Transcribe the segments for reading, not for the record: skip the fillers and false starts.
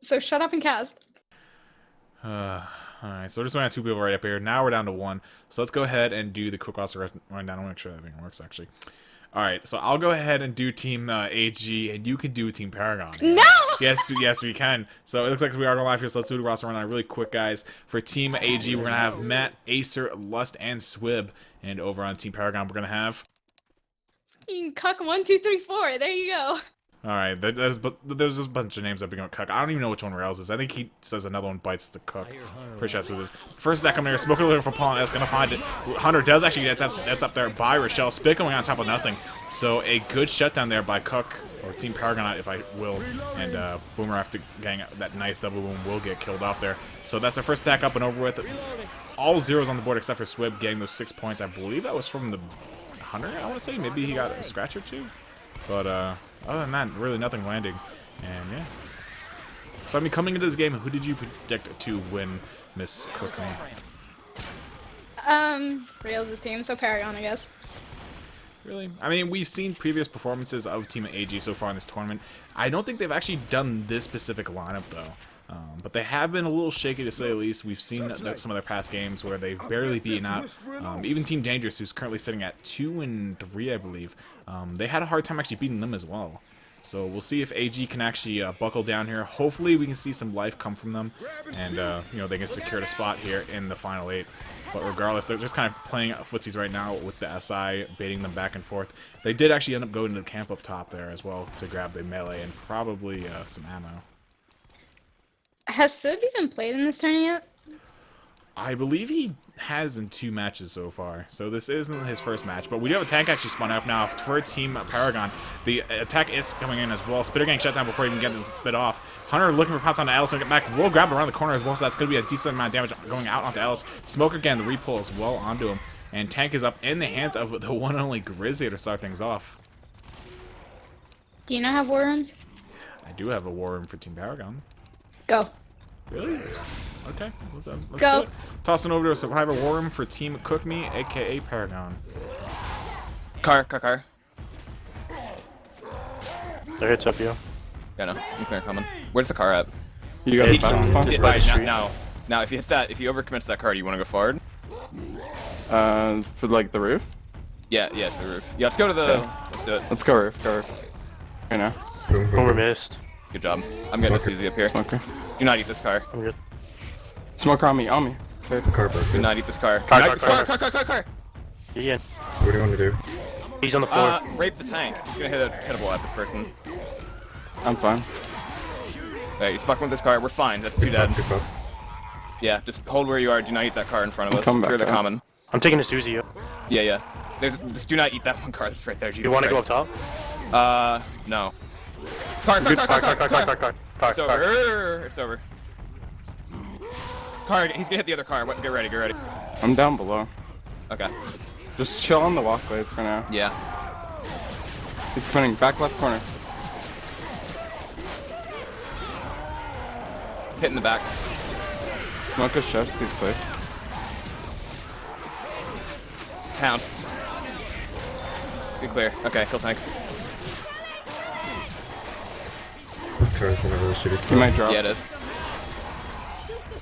so shut up and cast. Alright, so we're just going to have 2 people right up here. Now we're down to 1. So let's go ahead and do the quick roster right down. I want to make sure everything works, actually. Alright, so I'll go ahead and do Team AG, and you can do Team Paragon. No! Yes, we can. So it looks like we are going live here, so let's do the roster rundown really quick, guys. For Team AG, we're going to have Matt, Acer, Lust, and Swib. And over on Team Paragon, we're going to have... You can cuck 1, 2, 3, 4. There you go. Alright, there's just a bunch of names that begin with Cuck. I don't even know which one Rails is. I think he says another one bites the Cuck. Pretty sure that's what it is. First deck coming here, Smoker looking for Pawn, that's gonna find it. Hunter does actually get that's up there by Rochelle. Spit going on top of nothing. So a good shutdown there by Cuck, or Team Paragon, if I will. And Boomer, after getting that nice double boom, will get killed off there. So that's our first deck up and over with. All zeros on the board except for Swib getting those 6 points. I believe that was from the Hunter, I want to say. Maybe he got a scratch or two. But other than that, really nothing landing. And yeah. So I mean, coming into this game, who did you predict to win, Miss Kissme? Rails' team, so Paragon, I guess. Really? I mean, we've seen previous performances of Team AG so far in this tournament. I don't think they've actually done this specific lineup, though. But they have been a little shaky, to say the least. We've seen some of their past games where they've barely beaten out. Even Team Dangerous, who's currently sitting at 2-3, I believe. They had a hard time actually beating them as well. So we'll see if AG can actually buckle down here. Hopefully we can see some life come from them. And, you know, they can secure the spot here in the Final 8. But regardless, they're just kind of playing footsies right now with the SI, baiting them back and forth. They did actually end up going to the camp up top there as well to grab the melee and probably some ammo. Has Swib even played in this tournament yet? I believe he has in 2 matches so far, so this isn't his first match. But we do have a tank actually spun up now for Team Paragon. The attack is coming in as well. Spitter getting shut down before he even getting spit off. Hunter looking for pounce onto Ellis and get back. We'll grab around the corner as well, so that's going to be a decent amount of damage going out onto Ellis. Smoker again, the repull as well onto him. And tank is up in the hands of the one and only Grizzly to start things off. Do you not have war rooms? I do have a war room for Team Paragon. Go. Really? Okay. Let's Go. do it. Tossing over to a Survivor War Room for Team Kissme, aka Paragon. Car. There, it's up, yo. Yeah, no. I'm coming. Where's the car at? You got It's the spawn? just by the street. Now, if you hit that, if you overcommit to that car, do you want to go forward? For like the roof? Yeah, to the roof. Yeah, let's go to the. Yeah. Let's do it. Let's go roof, Right now. Boomer missed. Good job. I'm getting this easy up here. Smoker. Do not eat this car. I'm good. Smoker on me. Car broke. Do not eat this car. Car. Yeah. What do you want me to do? He's on the floor. Rape the tank. He's gonna hit a hittable at this person. I'm fine. Alright, he's fucking with this car. We're fine. That's 2 dead. Good pop. Yeah, just hold where you are. Do not eat that car in front of us. Come back Clear the up. common. I'm taking this Uzi, yo. Yeah. Just do not eat that one car that's right there. Jesus You want to go up Christ. top? No. Car. Car. It's over. It's over. Car, he's gonna hit the other car. Get ready. I'm down below. Okay. Just chill on the walkways for now. Yeah. He's spinning back left corner. Hit in the back. Smoker's shift. He's clear. Pounce. Be clear. Okay, kill tank. This car is in a really shitty He spot. might drop. Yeah, it is.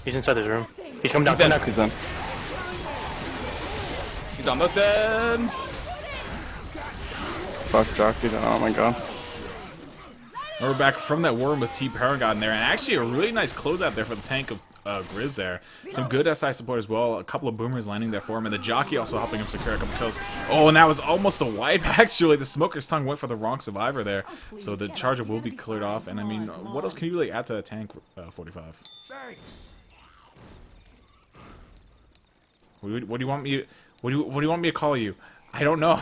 He's inside this room. He's coming down. He's in. He's almost dead. Fuck jockey. Oh my god. And we're back from that war room with Team Paragon there, and actually a really nice closeout there for the tank of Grizz there. Some good SI support as well, a couple of boomers landing there for him, and the jockey also helping him secure a couple kills. Oh, and that was almost a wipe, actually. The Smoker's tongue went for the wrong survivor there, so the charger will be cleared off. And I mean, what else can you really add to that tank, 45? What do you want me? What do you want me to call you? I don't know.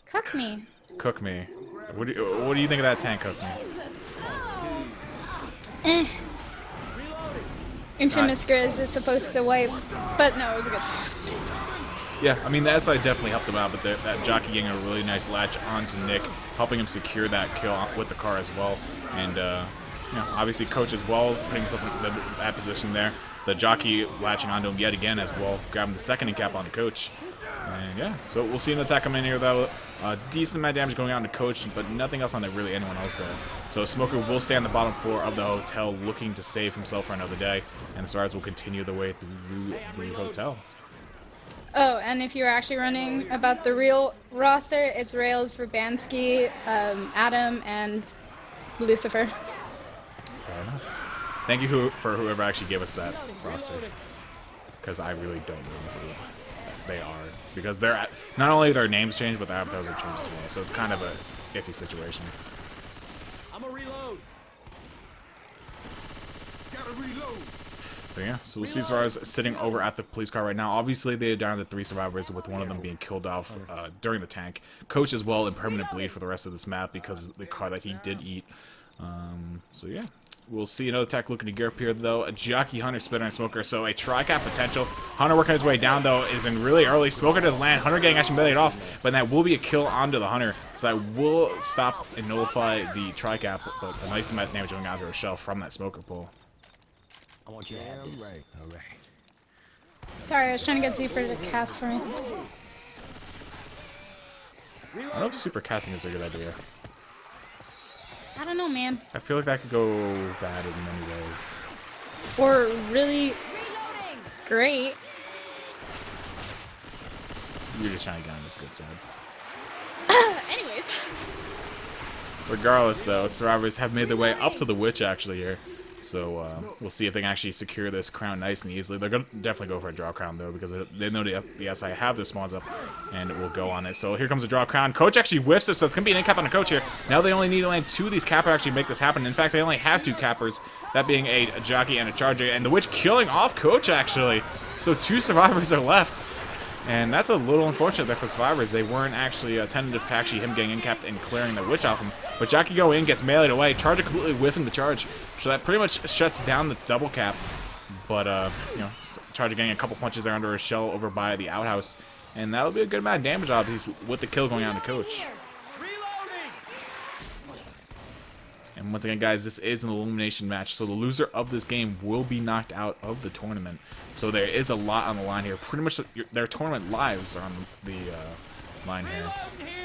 Cuck me. Kissme. What do you think of that tank, Kissme? Infamous Grizz is supposed to wipe, but no, it was a good. Yeah, I mean, the SI definitely helped him out, but that jockey getting a really nice latch onto Nick, helping him secure that kill with the car as well. And, you know, obviously Coach as well, putting himself in that position there. the jockey latching onto him yet again as well, grabbing the second in cap on the coach. And yeah, so we'll see an attack come in here though. Decent amount of damage going on to coach, but nothing else on really anyone else there. So Smoker will stay on the bottom floor of the hotel looking to save himself for another day, and the Survivors will continue their way through the hotel. Oh, and if you're actually running about the real roster, it's Rails, Verbansky, Adam, and Lucifer. Fair enough. Thank you for whoever actually gave us that roster, because I really don't know who they are, because they're not only their names changed, but their avatars have changed as well. So it's kind of a iffy situation. I'm a reload. Gotta reload. But yeah, so we'll see Survivors sitting over at the police car right now. Obviously, they are down to 3 Survivors, with one of them being killed off during the tank. Coach as well in permanent bleed for the rest of this map because of the car that he did eat. So yeah, we'll see another attack looking to gear up here though. A Jockey, Hunter, Spitter, and Smoker. So a tri-cap potential. Hunter working his way down though is in really early. Smoker does land. Hunter getting actually melee off, but that will be a kill onto the Hunter. So that will stop and nullify the tri-cap, but a nice amount of damage going out to Rochelle from that Smoker pull. I want you to have this. Right. All right. Sorry, I was trying to get Super to cast for me. I don't know if super casting is a good idea. I don't know, man. I feel like that could go bad in many ways. Or really great. You're just trying to get on this good side. Anyways. Regardless, though, Survivors have made their way up to the Witch actually here. So we'll see if they can actually secure this crown nice and easily. They're going to definitely go for a draw crown, though, because they know the SI have their spawns up, and it will go on it. So here comes a draw crown. Coach actually whiffs it, so it's going to be an in-cap on the Coach here. Now they only need to land 2 of these cappers to actually make this happen. In fact, they only have 2 cappers, that being a Jockey and a Charger, and the Witch killing off Coach, actually. So 2 Survivors are left. And that's a little unfortunate there for Survivors. They weren't actually attentive to actually him getting in-capped and clearing the Witch off him. But Jockey go in, gets meleeed away. Charger completely whiffing the charge. So that pretty much shuts down the double cap. But, you know, Charger getting a couple punches there under a shell over by the outhouse. And that'll be a good amount of damage, obviously, with the kill going on to Coach. And once again, guys, this is an elimination match, so the loser of this game will be knocked out of the tournament. So there is a lot on the line here. Pretty much their tournament lives are on the line here.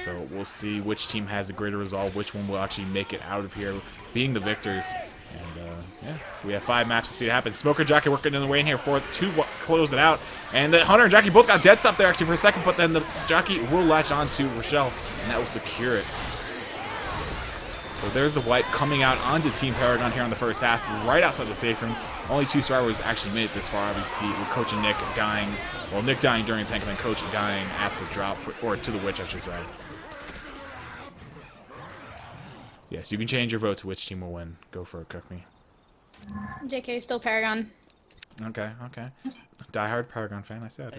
So we'll see which team has a greater resolve, which one will actually make it out of here, being the victors. And yeah, we have 5 maps to see it happen. Smoker and Jockey working in the way in here for 2 closed it out. And the Hunter and Jockey both got dead stop there actually for a second, but then the Jockey will latch on to Rochelle, and that will secure it. So there's the wipe coming out onto Team Paragon here on the first half, right outside the safe room. Only 2 Survivors actually made it this far, obviously, with Coach and Nick dying. Well, Nick dying during the tank, and then Coach dying at the drop, or to the Witch, I should say. Yes, you can change your vote to which team will win. Go for it, Cook Me. JK, still Paragon. Okay, okay. Die-hard Paragon fan, I said.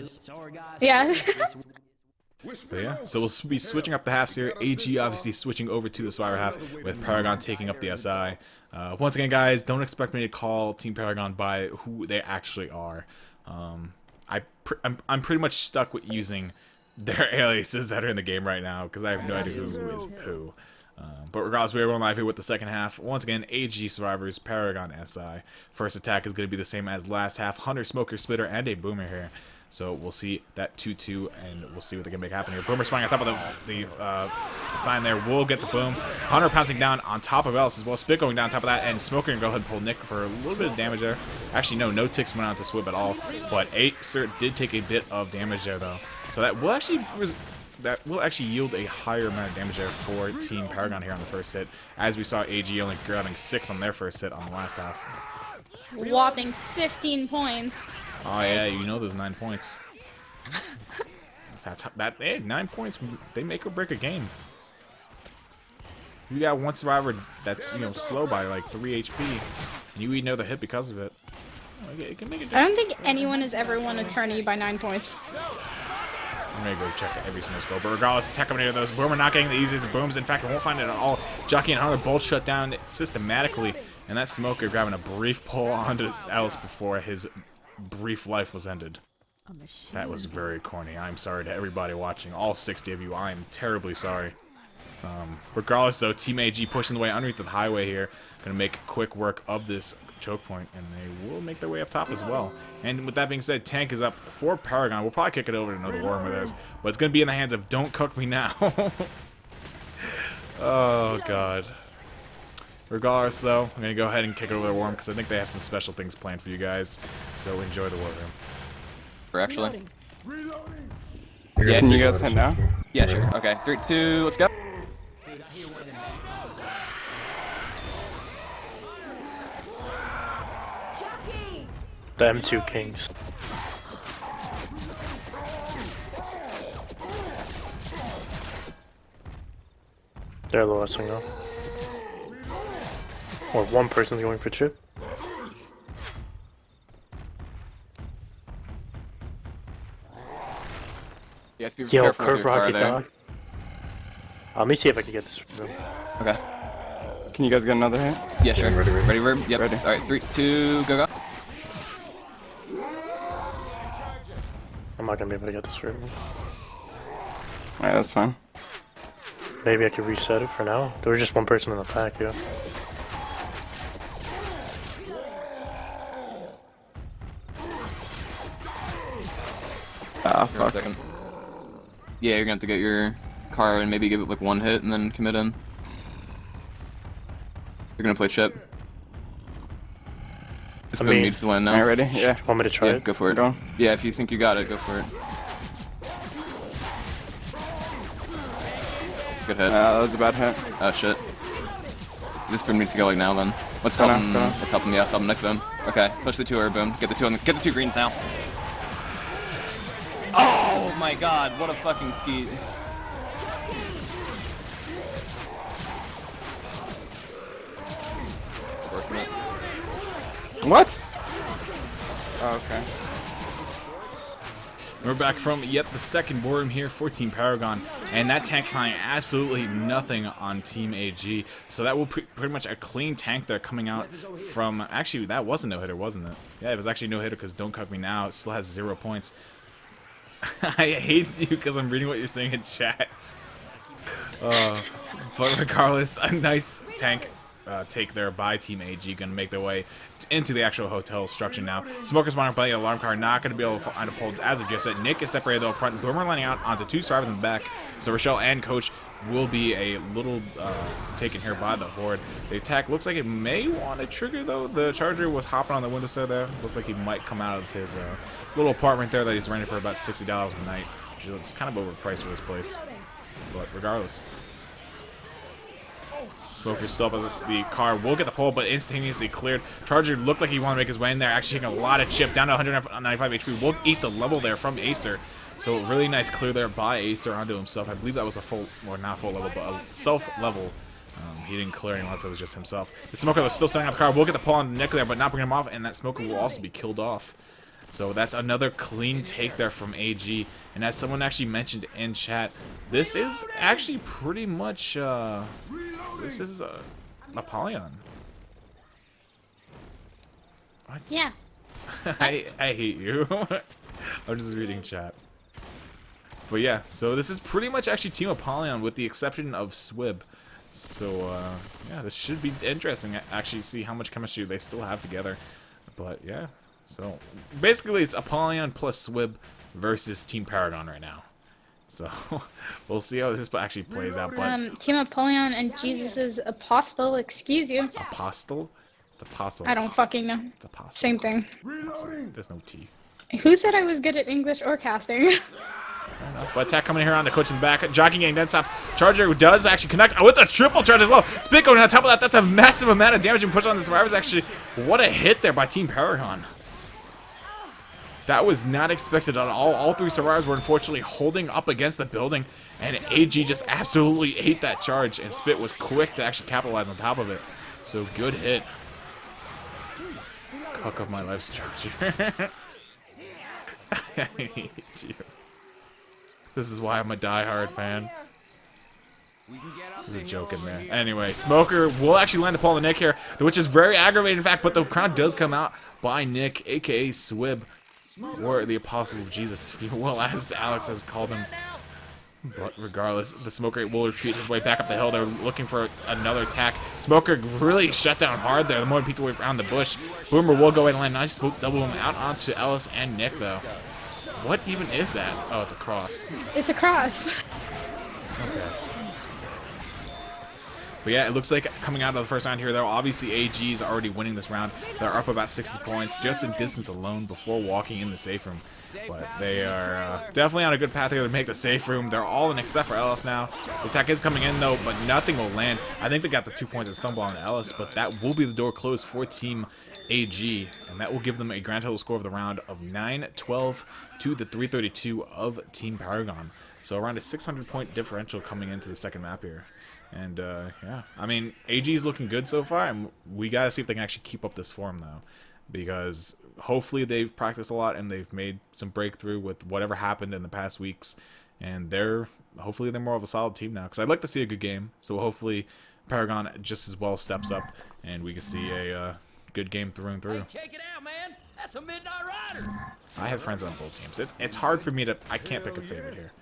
Yeah. But yeah, so we'll be switching up the halves here. AG obviously switching over to the Survivor half, with Paragon taking up the SI. Once again, guys, don't expect me to call Team Paragon by who they actually are. I'm pretty much stuck with using their aliases that are in the game right now, because I have no idea who is who. But regardless, we are going live here with the second half. Once again, AG Survivors, Paragon SI. First attack is going to be the same as last half. Hunter, Smoker, Splitter, and a Boomer here. So we'll see that 2-2, and we'll see what they can make happen here. Boomer spawning on top of the sign there. We'll get the boom. Hunter pouncing down on top of Ellis as well. Spit going down on top of that, and Smoker can go ahead and pull Nick for a little bit of damage there. Actually, no ticks went on to Swib at all. But 8 Cert did take a bit of damage there, though. So that will actually yield a higher amount of damage there for Team Paragon here on the first hit, as we saw AG only grabbing 6 on their first hit on the last half. Whopping 15 points. Oh yeah, you know those 9 points. Hey, 9 points, they make or break a game. You got one Survivor that's, you know, slow by like 3 HP, and you eat another hit because of it. It can make a difference. I don't think anyone has ever won a tourney by 9 points. I'm gonna go check every single score, but regardless, attack coming into those. Boomer not getting the easiest of booms. In fact, I won't find it at all. Jockey and Hunter both shut down systematically, and that Smoker grabbing a brief pull onto Ellis before his brief life was ended. That was very corny. I'm sorry to everybody watching, all 60 of you. I am terribly sorry. Regardless, though, Team AG pushing the way underneath the highway here. going to make quick work of this choke point, and they will make their way up top as well. And with that being said, tank is up for Paragon. We'll probably kick it over to another Warm with theirs, but it's going to be in the hands of Don't Cook Me Now. Oh, God. Regardless, though, I'm going to go ahead and kick it over to Warm because I think they have some special things planned for you guys. So enjoy the war room. Or actually. Yeah, can you guys head now? Yeah, sure. Okay, 3, 2, let's go. The M2 Kings. They're the last thing now. Or one person's going for chip. Yes, be Yo, careful with curve your car rocket there. dog. Let me see if I can get this room. Okay. Can you guys get another hit? Yeah, sure. Ready, ready. Ready, verb? Yep. Ready. Alright, 3, 2, go, go. I'm not gonna be able to get this room. Alright, that's fine. Maybe I could reset it for now. There was just one person in the pack, yeah. Ah, Here, one fuck. second. Yeah, you're gonna have to get your car and maybe give it like one hit and then commit in. You're gonna play chip. This code needs to win now. Alright, ready? Yeah. Want me to try Yeah, it? go for it. Go. Yeah, if you think you got it, go for it. Good hit. That was a bad hit. Oh shit. This boom needs to go like now then. Let's Go help now, him. go now. Let's help him. Yeah, help him. Next boom. Okay, push the 2 herb boom. Get the 2 on the, get the 2 greens now. Oh my god, what a fucking skeet. Working it. What? Oh, okay. We're back from yet the second war room here for Team Paragon, and that tank flying absolutely nothing on Team AG. So that will pretty much a clean tank there coming out from. Actually, that was a no-hitter, wasn't it? Yeah, it was actually no-hitter because Don't Cook Me Now. It still has 0 points. I hate you because I'm reading what you're saying in chat. But regardless, a nice tank take there by Team AG. Going to make their way into the actual hotel structure now. Smoker's monitor by the alarm car, not going to be able to find a pole as of just yet. Nick is separated though up front. Boomer lining out onto 2 survivors in the back. So Rochelle and Coach will be a little taken here by the Horde. The attack looks like it may want to trigger though. The Charger was hopping on the windowsill there. Looked like he might come out of his little apartment there that he's renting for about $60 a night. Which looks kind of overpriced for this place. But regardless. Smoker's still up as the car will get the pole, but instantaneously cleared. Charger looked like he wanted to make his way in there, actually taking a lot of chip down to 195 HP. Will eat the level there from Acer. So really nice clear there by Acer onto himself. I believe that was a full, or not full level, but a self level. He didn't clear it unless it was just himself. The Smoker was still setting up the car. Will get the pole on the neck there, but not bring him off, and that Smoker will also be killed off. So that's another clean take there from AG. And as someone actually mentioned in chat, this is actually pretty much, this is Apollyon. What? Yeah. I hate you. I'm just reading chat. But yeah, so this is pretty much actually Team Apollyon with the exception of Swib. So, yeah, this should be interesting. Actually see how much chemistry they still have together. But yeah. So, basically, it's Apollyon plus Swib versus Team Paragon right now. So, we'll see how this actually plays out. But Team Apollyon and Jesus' apostle, excuse you. Apostle? It's Apostle. I don't fucking know. It's Apostle. Same thing. There's no T. Who said I was good at English or casting? But attack coming here on the coach in the back. Jockey getting dead stop. Charger does actually connect with a triple charge as well. Spit going on top of that. That's a massive amount of damage and push on the survivors. Actually, what a hit there by Team Paragon. That was not expected at all. All 3 survivors were unfortunately holding up against the building, and AG just absolutely ate that charge, and Spit was quick to actually capitalize on top of it. So good hit. Cock of my life structure. I hate you. This is why I'm a diehard fan. There's a joke in there. Anyway, Smoker will actually land a pole on Nick here, which is very aggravating, in fact, but the crown does come out by Nick, aka Swib. Or the Apostle of Jesus, if you will, as Alex has called him. But regardless, the Smoker will retreat his way back up the hill. They're looking for another attack. Smoker really shut down hard there. The more people around the bush. Boomer will go ahead and land a nice double boom out onto Ellis and Nick, though. What even is that? Oh, it's a cross. It's a cross. Okay. But yeah, it looks like coming out of the first round here, though, obviously AG is already winning this round. They're up about 60 points just in distance alone before walking in the safe room. But they are definitely on a good path here to make the safe room. They're all in except for Ellis now. The attack is coming in, though, but nothing will land. I think they got the 2 points that stumble on Ellis, but that will be the door closed for Team AG, and that will give them a grand total score of the round of 9-12 to the 332 of Team Paragon. So around a 600-point differential coming into the second map here. And, yeah, I mean, AG is looking good so far, and we got to see if they can actually keep up this form, though. Because hopefully they've practiced a lot and they've made some breakthrough with whatever happened in the past weeks. And hopefully they're more of a solid team now. Because I'd like to see a good game. So hopefully Paragon just as well steps up and we can see a good game through and through. Check it out, man. That's a Midnight Riders. I have friends on both teams. It's hard for me to... I can't pick a favorite here.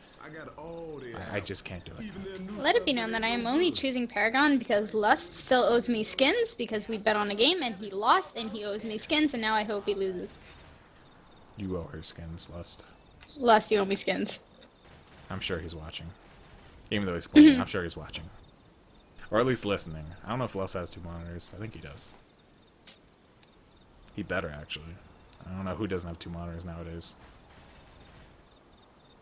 I just can't do it. Let it be known that I am only choosing Paragon because Lust still owes me skins because we bet on a game and he lost and he owes me skins and now I hope he loses. You owe her skins, Lust. Lust, you owe me skins. I'm sure he's watching. Even though he's playing, I'm sure he's watching. Or at least listening. I don't know if Lust has 2 monitors. I think he does. He better, actually. I don't know who doesn't have 2 monitors nowadays.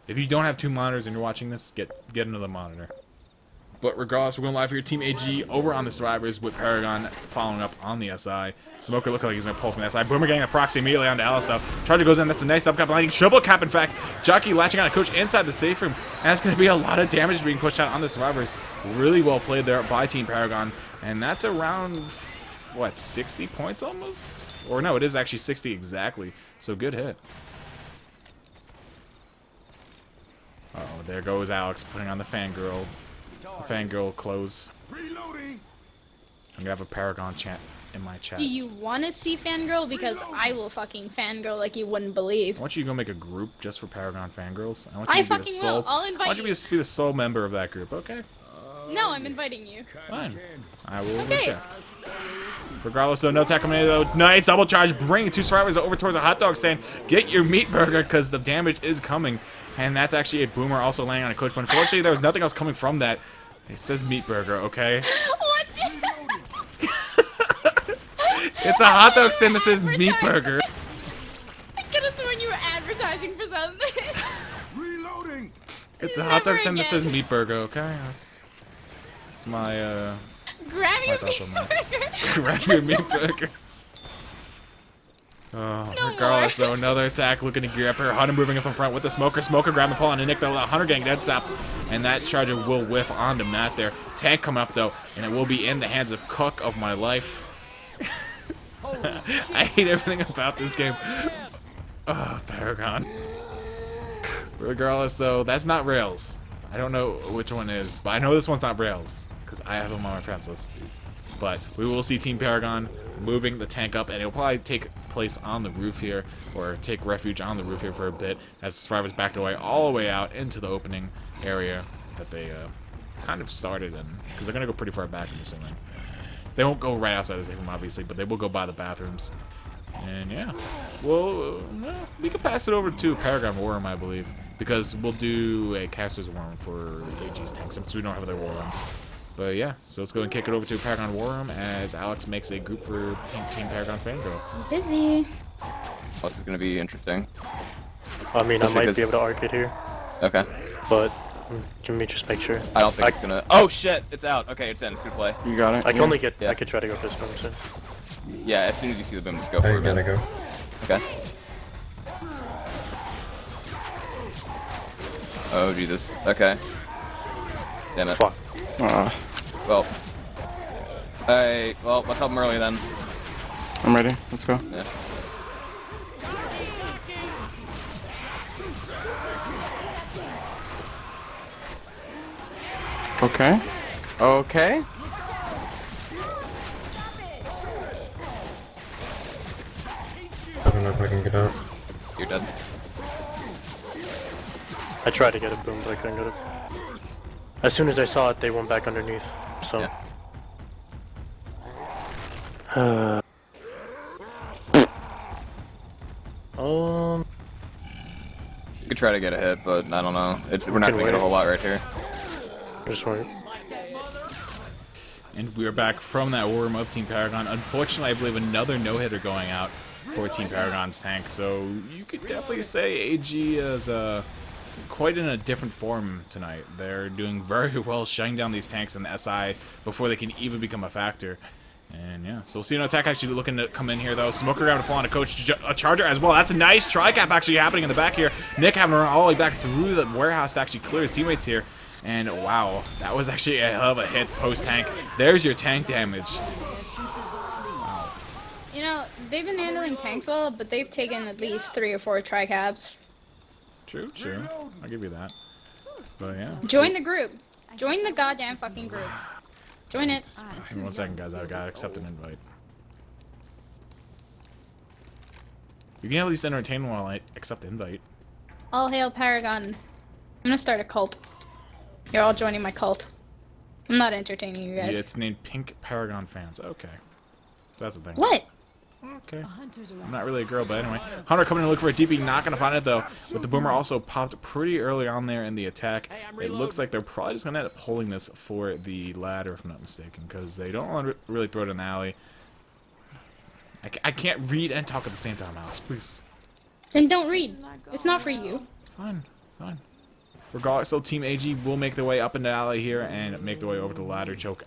If you don't have 2 monitors and you're watching this, get another monitor. But regardless, we're going live for your Team AG over on the Survivors with Paragon following up on the SI. Smoker looking like he's going to pull from the SI. Boomer getting a proxy immediately onto Alice, though. Charger goes in. That's a nice up cap landing. Triple cap, in fact. Jockey latching on a coach inside the safe room. And that's going to be a lot of damage being pushed out on the Survivors. Really well played there by Team Paragon. And that's around, what, 60 points almost? Or no, it is actually 60 exactly. So good hit. Oh, there goes Alex putting on the fangirl clothes. Reloading. I'm gonna have a Paragon chant in my chat. Do you want to see fangirl? Because I will fucking fangirl like you wouldn't believe. I want you to go make a group just for Paragon fangirls. I want you I to be the fucking sole. will. I'll invite I want you to be the sole member of that group. Okay. No, I'm inviting you. Fine. I will Okay. reject. Regardless, though, no attack coming in, though. Nice double charge. Bring 2 survivors over towards a hot dog stand. Get your meat burger because the damage is coming. And that's actually a Boomer also landing on a coach. But unfortunately, there was nothing else coming from that. It says meat burger, okay? What? It's a hot dog stand that says meat burger. I could have sworn you were advertising for something. Reloading. It's a hot dog Never stand that says again. meat burger, okay? That's my, Grab my your thoughts meat on that. burger. Grab your meat burger. No Regardless, more. though, another attack looking to gear up here. Hunter moving up in front with the Smoker. Smoker grabbing the pull on Nick, though. Hunter getting dead stop. And that Charger will whiff onto Matt there. Tank come up, though, and it will be in the hands of Cook of my life. I hate everything about this game. Oh, Paragon. Regardless, though, that's not Rails. I don't know which one is, but I know this one's not Rails, because I have him on my friends list. But we will see Team Paragon moving the tank up, and it'll probably take place on the roof here, or take refuge on the roof here for a bit, as the survivors backed away all the way out into the opening area that they kind of started in, because they're going to go pretty far back in the ceiling. They won't go right outside the safe room, obviously, but they will go by the bathrooms. And yeah, well, we can pass it over to Paragon War Room, I believe, because we'll do a Caster's War Room for AG's tank, since we don't have their War Room. But yeah, so let's go and kick it over to Paragon War Room as Alex makes a group for Team Paragon Fangirl. Busy. This is gonna be interesting. I mean, I might be able to arc it here, Okay. but can we just make sure? I don't think it's gonna. Oh shit! It's out. Okay, it's in. It's good play. You got it? I can only get. Yeah. I could try to go this one soon. Yeah, as soon as you see the boom, just go I for it. gotta man. go. Okay. Oh Jesus. Okay. Damn it. Fuck. Well. Hey. Well, let's help him early then. I'm ready. Let's go. Yeah. Okay. Okay. I don't know if I can get out. You're dead. I tried to get a boom, but I couldn't get it. As soon as I saw it, they went back underneath. So. Yeah. You could try to get a hit, but I don't know. We're not gonna get a whole lot right here. Just wait. And we're back from that war room of Team Paragon. Unfortunately, I believe another no-hitter going out for Team Paragon's tank. So you could definitely say AG is quite in a different form tonight. They're doing very well shutting down these tanks in the SI before they can even become a factor. And yeah, so we'll see an attack actually looking to come in here though. Smoker having to pull on a coach, a charger as well. That's a nice tri-cap actually happening in the back here. Nick having to run all the way back through the warehouse to actually clear his teammates here. And wow, that was actually a hell of a hit post-tank. There's your tank damage. You know, they've been handling tanks well, but they've taken at least 3 or 4 tri-cabs. True, true. I'll give you that. But yeah. Join the group. Join the goddamn fucking group. Join it. Hang on 1 second, guys. I've got to accept an invite. You can at least entertain while I accept invite. All hail Paragon. I'm gonna start a cult. You're all joining my cult. I'm not entertaining you guys. Yeah, it's named Pink Paragon Fans. Okay. So that's the thing. What? Okay. I'm not really a girl, but anyway. Hunter coming to look for a DP, not going to find it though. But the Boomer also popped pretty early on there in the attack. It looks like they're probably just going to end up holding this for the ladder, if I'm not mistaken, because they don't want to really throw it in the alley. I can't read and talk at the same time, Alex, please. Then don't read. It's not for you. Fine, fine. Regardless, so Team AG will make their way up in the alley here and make their way over to the ladder choke.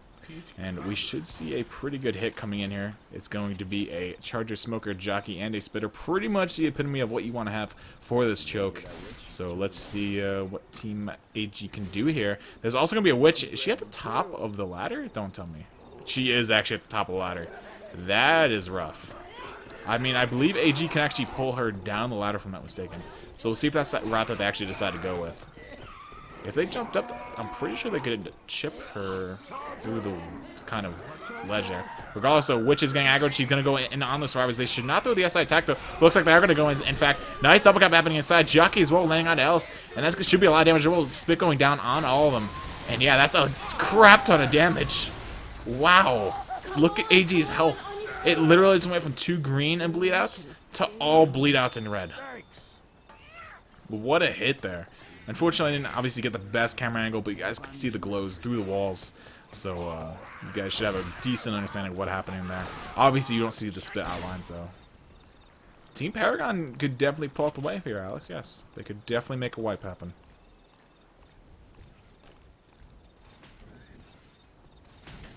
And we should see a pretty good hit coming in here. It's going to be a Charger, Smoker, Jockey, and a Spitter. Pretty much the epitome of what you want to have for this choke. So let's see what Team AG can do here. There's also going to be a Witch. Is she at the top of the ladder? Don't tell me. She is actually at the top of the ladder. That is rough. I mean, I believe AG can actually pull her down the ladder if I'm not mistaken. So we'll see if that's that route that they actually decide to go with. If they jumped up, I'm pretty sure they could chip her through the kind of ledge there. Regardless, so Witch is getting aggroed. She's going to go in on the survivors. They should not throw the SI attack, though. Looks like they are going to go in. In fact, nice double cap happening inside. Jockey as well, landing on Else. And that should be a lot of damage. A little spit going down on all of them. And yeah, that's a crap ton of damage. Wow. Look at AG's health. It literally just went from 2 green and bleed outs to all bleed outs in red. What a hit there. Unfortunately, I didn't obviously get the best camera angle, but you guys can see the glows through the walls. So, you guys should have a decent understanding of what happened in there. Obviously, you don't see the spit outlines, though. Team Paragon could definitely pull out the wipe here, Alex. Yes, they could definitely make a wipe happen.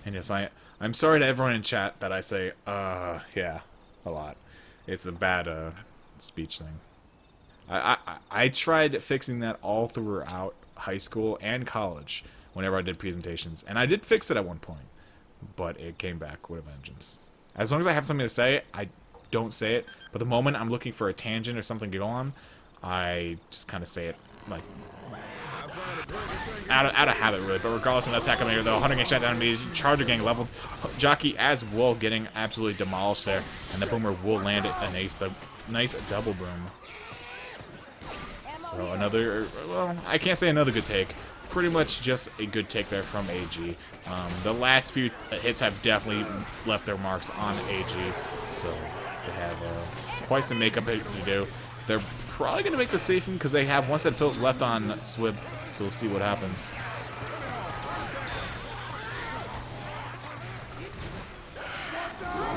And yes, I'm sorry to everyone in chat that I say, yeah, a lot. It's a bad, speech thing. I tried fixing that all throughout high school and college whenever I did presentations. And I did fix it at one point, but it came back with a vengeance. As long as I have something to say, I don't say it. But the moment I'm looking for a tangent or something to go on, I just kind of say it, like, out of habit, really. But regardless of the attack coming here, though, Hunter getting shot down immediately, Charger getting leveled, Jockey as well getting absolutely demolished there, and the Boomer will land it a nice double boom. So another, well, I can't say another good take. Pretty much just a good take there from AG. The last few hits have definitely left their marks on AG, so they have quite some makeup to do. They're probably going to make the safe because they have 1 set of pills left on Swib, so we'll see what happens.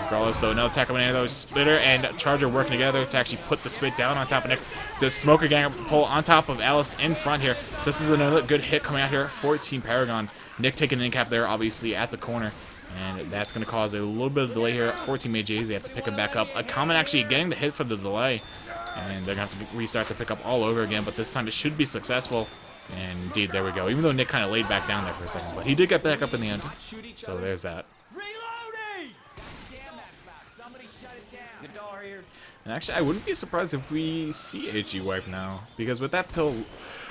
Regardless, though, no attack coming in, though. Spitter and Charger working together to actually put the spit down on top of Nick. The Smoker gang pull on top of Alice in front here. So this is another good hit coming out here for Team Paragon. Nick taking an in-cap there, obviously, at the corner. And that's going to cause a little bit of delay here for Team AJs. They have to pick him back up. A Common actually getting the hit for the delay. And they're going to have to restart the pickup all over again. But this time it should be successful. And indeed, there we go. Even though Nick kind of laid back down there for a second. But he did get back up in the end. So there's that. And actually, I wouldn't be surprised if we see AG wipe now. Because with that pill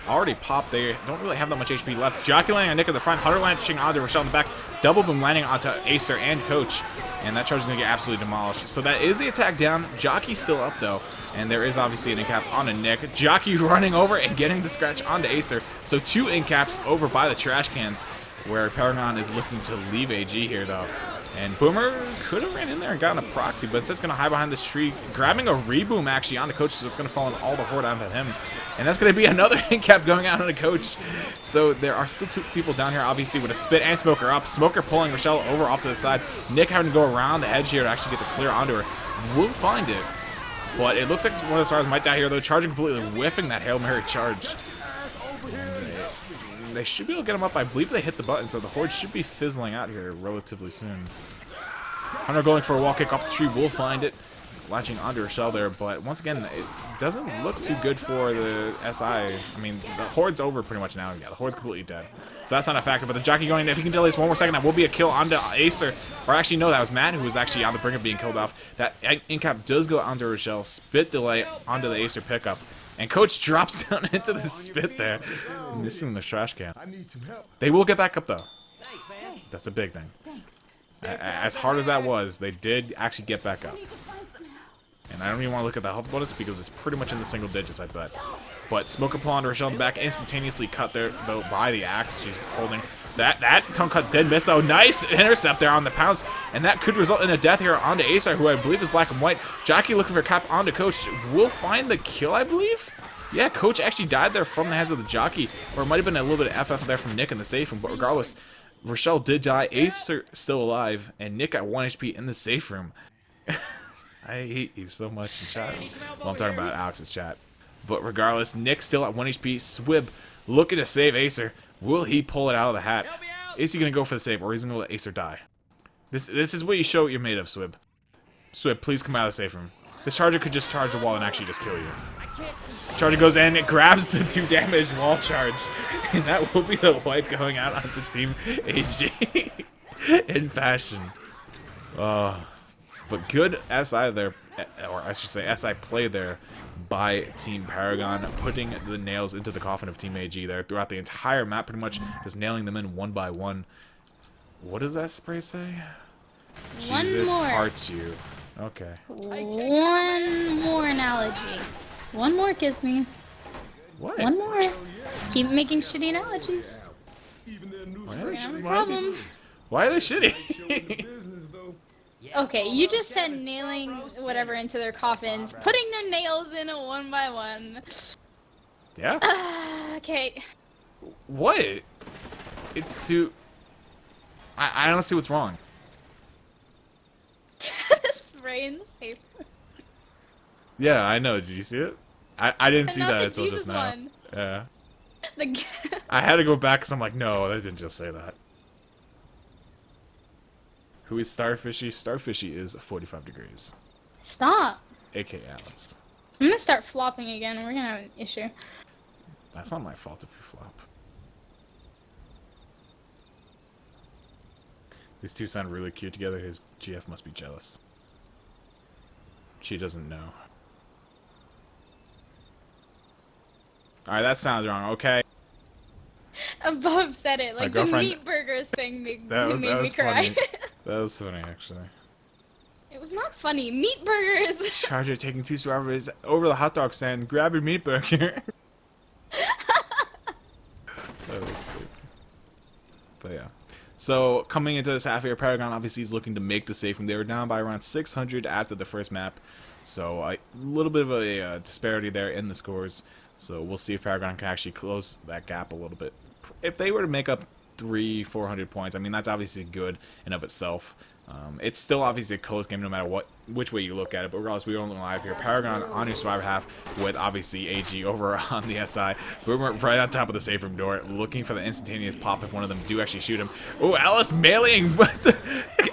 already popped, they don't really have that much HP left. Jockey landing on Nick at the front. Hunter landing onto Rochelle in the back. Double boom landing onto Acer and Coach. and that charge is going to get absolutely demolished. So that is the attack down. Jockey's still up, though, and there is obviously an incap onto Nick. Jockey running over and getting the scratch onto Acer. So 2 incaps over by the trash cans, where Paragon is looking to leave AG here, though. And Boomer could have ran in there and gotten a proxy, but instead it's going to hide behind this tree, grabbing a reboom actually onto Coach, so it's going to fall in all the horde onto him. And that's going to be another incap going out onto Coach. So there are still 2 people down here, obviously, with a Spit and Smoker up. Smoker pulling Rochelle over off to the side. Nick having to go around the edge here to actually get the clear onto her. We'll find it. But it looks like one of the stars might die here, though. Charging completely, whiffing that Hail Mary charge. They should be able to get him up. I believe they hit the button, so the horde should be fizzling out here relatively soon. Hunter going for a wall kick off the tree. Will find it. Latching onto Rochelle there, but once again, it doesn't look too good for the SI. I mean, the horde's over pretty much now. Yeah, the horde's completely dead. So that's not a factor, but the jockey going in. If he can delay this one more second, that will be a kill onto Acer. Or actually, no, that was Matt who was actually on the brink of being killed off. That incap does go onto Rochelle. Spit delay onto the Acer pickup. And Coach drops down into the spit there, missing the trash can. They will get back up, though. That's a big thing. As hard as that was, they did actually get back up. And I don't even want to look at the health bonus because it's pretty much in the single digits, I bet. But Smoker pull onto Rochelle in the back, instantaneously cut there, though, by the axe. She's holding that tongue cut dead miss. Oh, nice intercept there on the pounce. And that could result in a death here onto Acer, who I believe is black and white. Jockey looking for cap onto Coach. Will find the kill, I believe. Yeah, Coach actually died there from the hands of the jockey. Or it might have been a little bit of FF there from Nick in the safe room. But regardless, Rochelle did die. Acer still alive. And Nick at 1 HP in the safe room. I hate you so much in chat. Well, I'm talking about Alex's chat. But regardless, Nick still at 1 HP. Swib looking to save Acer. Will he pull it out of the hat? Is he going to go for the save, or is he going to let Acer die? This is what you show what you're made of, Swib. Swib, please come out of the safe room. This Charger could just charge the wall and actually just kill you. Charger goes in, it grabs the 2 damage wall charge. And that will be the wipe going out onto Team AG in fashion. But good SI there, or I should say SI play there by Team Paragon, putting the nails into the coffin of Team AG there throughout the entire map, pretty much just nailing them in one by one. What does that spray say? One Jesus more. hearts you. Okay. One more analogy. One more, Kissme. What? One more. Keep making shitty analogies. Why are they, No problem. why are they shitty? Okay, you just said nailing whatever into their coffins, putting their nails in a 1 by 1. Yeah. Okay. What? It's too... I don't see what's wrong. Spray in the safe. Yeah, I know. Did you see it? I didn't see Not that the until Jesus just now. one. Yeah. The I had to go back because I'm like, no, they didn't just say that. Who is Starfishy? Starfishy is 45 degrees. Stop. A.K. Alex. I'm gonna start flopping again and we're gonna have an issue. That's not my fault if you flop. These two sound really cute together. His GF must be jealous. She doesn't know. Alright, that sounds wrong, okay? Above said it, like the girlfriend- meat burgers thing made That was me cry. funny. That was funny, actually. It was not funny. Meat burgers! Charger taking 2 survivors over the hot dog stand. Grab your meat burger. That was stupid. But yeah. So, coming into this half here, Paragon obviously is looking to make the safe room. They were down by around 600 after the first map. So, a little bit of a disparity there in the scores. So, we'll see if Paragon can actually close that gap a little bit. If they were to make up 300-400 points, I mean, that's obviously good in of itself. It's still obviously a close game no matter which way you look at it, but regardless, we're only live here. Paragon on your survivor half with obviously AG over on the SI. Boomer right on top of the safe room door, looking for the instantaneous pop if one of them do actually shoot him. Oh, Alice meleeing,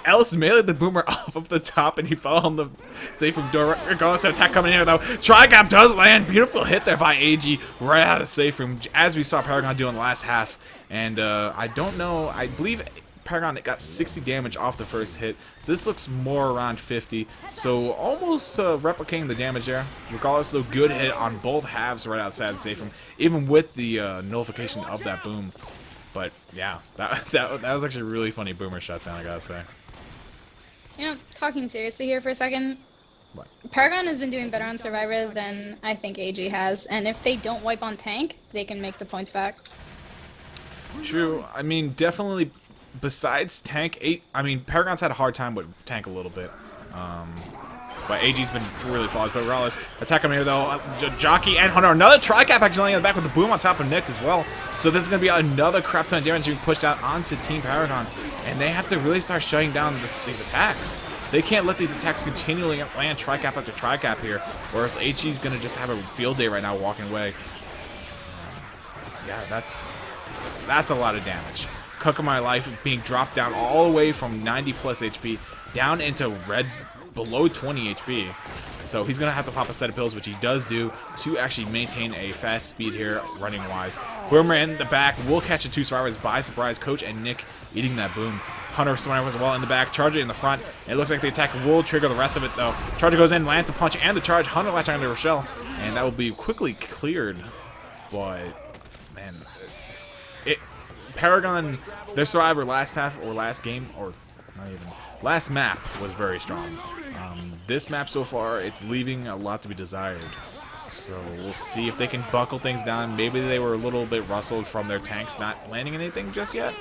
Alice meleeed the Boomer off of the top, and he fell on the safe room door. Regardless of attack coming in here, though, Trigap does land. Beautiful hit there by AG right out of the safe room, as we saw Paragon do in the last half. And I don't know, I believe Paragon got 60 damage off the first hit. This looks more around 50, so almost replicating the damage there. Regardless, though, good hit on both halves right outside the safe room, even with the nullification of that boom. But yeah, that was actually a really funny Boomer shutdown, I gotta say. You know, talking seriously here for a second. What? Paragon has been doing better on Survivor than I think AG has, and if they don't wipe on tank, they can make the points back. True. I mean, definitely. Besides tank, I mean, Paragon's had a hard time with tank a little bit. But AG's been really flawless. But regardless, attack him here though. Jockey and Hunter, another tri-cap actually in the back with the boom on top of Nick as well. So this is going to be another crap ton of damage being pushed out onto Team Paragon. And they have to really start shutting down these attacks. They can't let these attacks continually land tri-cap after tri-cap here, or else HG's going to just have a field day right now walking away. Yeah, that's a lot of damage. Cook of my life being dropped down all the way from 90 plus HP down into red below 20 HP. So he's going to have to pop a set of pills, which he does do, to actually maintain a fast speed here running wise. Boomer in the back will catch the 2 survivors by surprise. Coach and Nick eating that boom. Hunter survivors as well in the back. Charger in the front. It looks like the attack will trigger the rest of it though. Charger goes in, lands a punch and the charge. Hunter latching onto Rochelle, and that will be quickly cleared. But man, Paragon, their survivor last half or last game, or not even, last map was very strong. This map so far, it's leaving a lot to be desired. So we'll see if they can buckle things down. Maybe they were a little bit rustled from their tanks not landing anything just yet.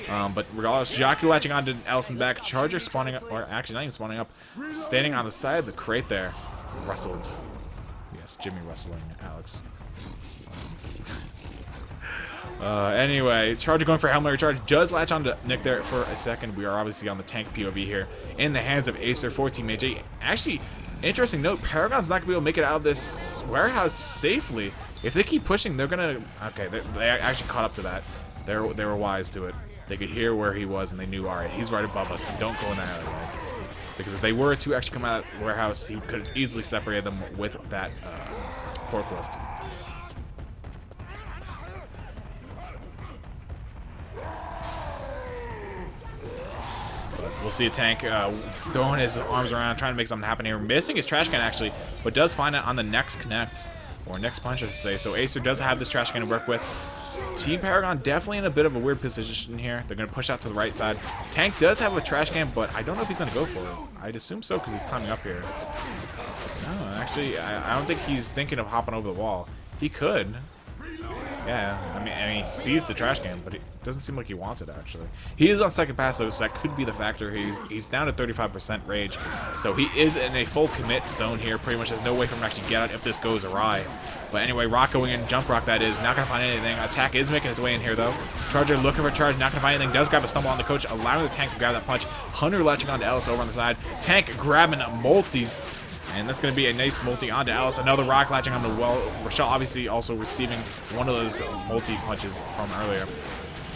But regardless, Jockey latching onto Allison back. Charger spawning up, or actually not even spawning up, standing on the side of the crate there. Rustled. Yes, Jimmy rustling Alex. Anyway, Charger going for Hail Mary charge. Does latch onto Nick there for a second. We are obviously on the tank POV here in the hands of Acer for Team AJ. Actually, interesting note, Paragon's not going to be able to make it out of this warehouse safely. If they keep pushing, they're going to... Okay, they actually caught up to that. They were wise to it. They could hear where he was, and they knew, all right, he's right above us. Don't go in that alleyway. Because if they were to actually come out of the warehouse, he could have easily separated them with that forklift. We'll see a tank throwing his arms around, trying to make something happen here. Missing his trash can, actually, but does find it on the next connect, or next punch, I should say. So Acer does have this trash can to work with. Team Paragon definitely in a bit of a weird position here. They're going to push out to the right side. Tank does have a trash can, but I don't know if he's going to go for it. I'd assume so because he's climbing up here. No, actually, I don't think he's thinking of hopping over the wall. He could. Yeah, I mean, he sees the trash can, but it doesn't seem like he wants it, actually. He is on second pass, though, so that could be the factor. He's down to 35% rage, so he is in a full commit zone here. Pretty much there's no way for him to actually get out if this goes awry. But anyway, Rock going in, jump rock that is, not going to find anything. Attack is making its way in here, though. Charger looking for charge, not going to find anything. Does grab a stumble on the coach, allowing the tank to grab that punch. Hunter latching onto Ellis over on the side. Tank grabbing multis. And that's going to be a nice multi onto Alice. Another rock latching on the well. Rochelle obviously also receiving one of those multi punches from earlier.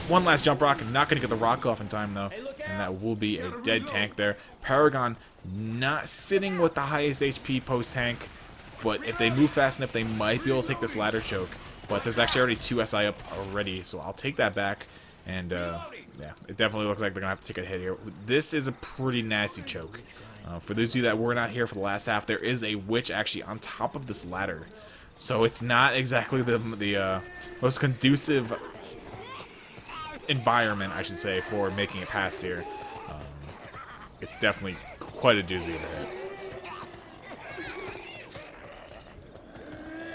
One last jump rock. Not going to get the rock off in time, though. And that will be a dead tank there. Paragon not sitting with the highest HP post-tank. But if they move fast enough, they might be able to take this ladder choke. But there's actually already 2 SI up already. So I'll take that back. And yeah, it definitely looks like they're going to have to take a hit here. This is a pretty nasty choke. For those of you that were not here for the last half, there is a witch actually on top of this ladder. So it's not exactly the most conducive environment, I should say, for making it past here. It's definitely quite a doozy of a hit.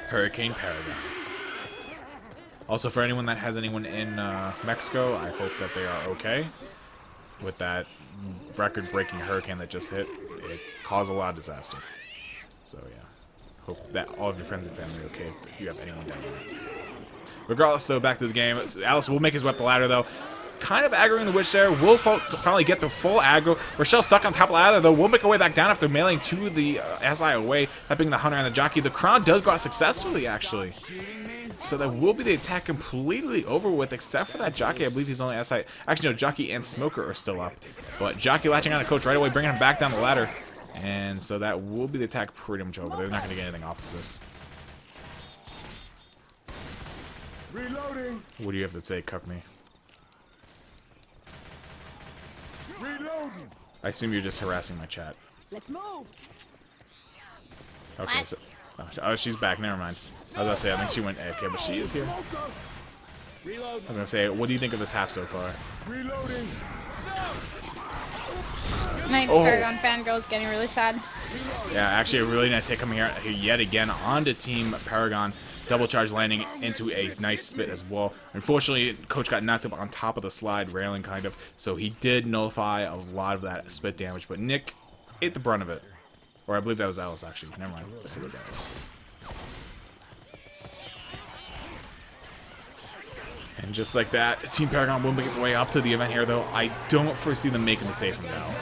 Hurricane Paragon. Also, for anyone that has anyone in Mexico, I hope that they are okay with that record-breaking hurricane that just hit. It caused a lot of disaster. So yeah, hope that all of your friends and family are okay if you have anyone down there. Regardless, though, back to the game. Alice will make his way up the ladder, though. Kind of aggroing the witch there. Will finally get the full aggro. Rochelle stuck on top of the ladder, though. Will make her way back down after mailing to the SI away, that being the Hunter and the Jockey. The crown does go out successfully, actually. So that will be the attack completely over with, except for that Jockey. I believe he's only SI. Actually, no, Jockey and Smoker are still up. But Jockey latching on the coach right away, bringing him back down the ladder. And so that will be the attack pretty much over. They're not going to get anything off of this. Reloading. What do you have to say, Cuck me? Reloading. I assume you're just harassing my chat. Let's move. Okay, so... Oh, she's back. Never mind. I was about to say, I think she went AFK, but she is here. I was going to say, what do you think of this half so far? Reloading. My Paragon fangirl's getting really sad. Yeah, actually a really nice hit coming here yet again onto Team Paragon. Double charge landing into a nice spit as well. Unfortunately, Coach got knocked up on top of the slide railing, kind of, so he did nullify a lot of that spit damage, but Nick ate the brunt of it. Or I believe that was Alice, actually. Never mind. Let's see what that is. And just like that, Team Paragon will make its way up to the event here, though. I don't foresee them making the safe from now.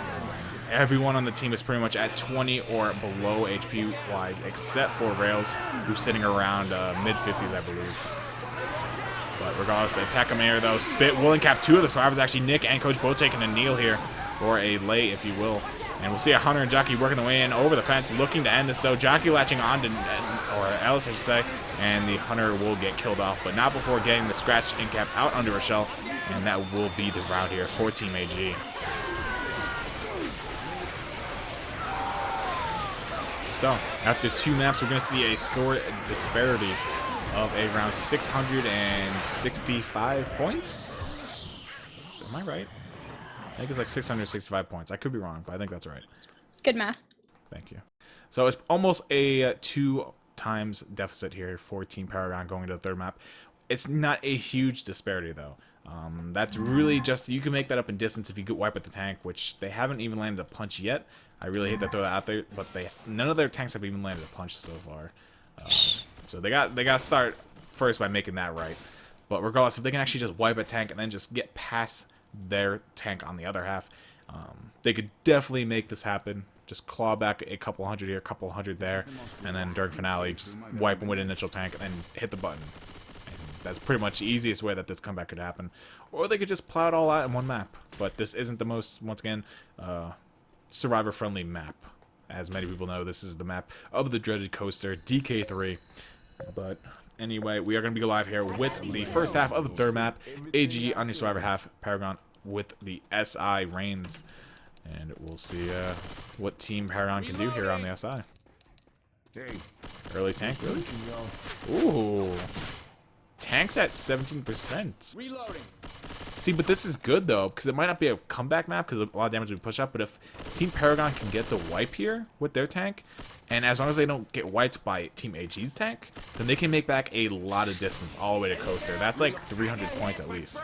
Everyone on the team is pretty much at 20 or below HP-wise, except for Rails, who's sitting around mid-50s, I believe. But regardless, attack him here, though. Spit will cap 2 of the survivors. Actually, Nick and Coach both taking a kneel here, or a lay, if you will. And we'll see a Hunter and Jockey working their way in over the fence, looking to end this, though. Jockey latching on to, or Alice, I should say, and the Hunter will get killed off, but not before getting the scratch and cap out under a shell. And that will be the round here for Team AG. So, after 2 maps, we're going to see a score disparity of around 665 points. Am I right? I think it's like 665 points. I could be wrong, but I think that's right. Good math. Thank you. So, it's almost a 2 times deficit here for Team Paragon going to the 3rd map. It's not a huge disparity, though. That's really just, you can make that up in distance if you get wipe at the tank, which they haven't even landed a punch yet. I really hate to throw that out there, but none of their tanks have even landed a punch so far. So they got to start first by making that right. But regardless, if they can actually just wipe a tank and then just get past their tank on the other half, they could definitely make this happen. Just claw back a couple hundred here, a couple hundred there, and then during finale, just wipe them with an initial tank and then hit the button. And that's pretty much the easiest way that this comeback could happen. Or they could just plow it all out in one map. But this isn't the most, once again, survivor-friendly map. As many people know, this is the map of the dreaded coaster, DK3. But anyway, we are going to be live here with the first half of the 3rd map, AG on the survivor half, Paragon with the SI reigns. And we'll see what Team Paragon can do here on the SI. Early tank, really? Ooh. Tank's at 17%. Reloading. See, but this is good, though, because it might not be a comeback map, because a lot of damage will be pushed up, but if Team Paragon can get the wipe here with their tank, and as long as they don't get wiped by Team AG's tank, then they can make back a lot of distance all the way to Coaster. That's like 300 points at least.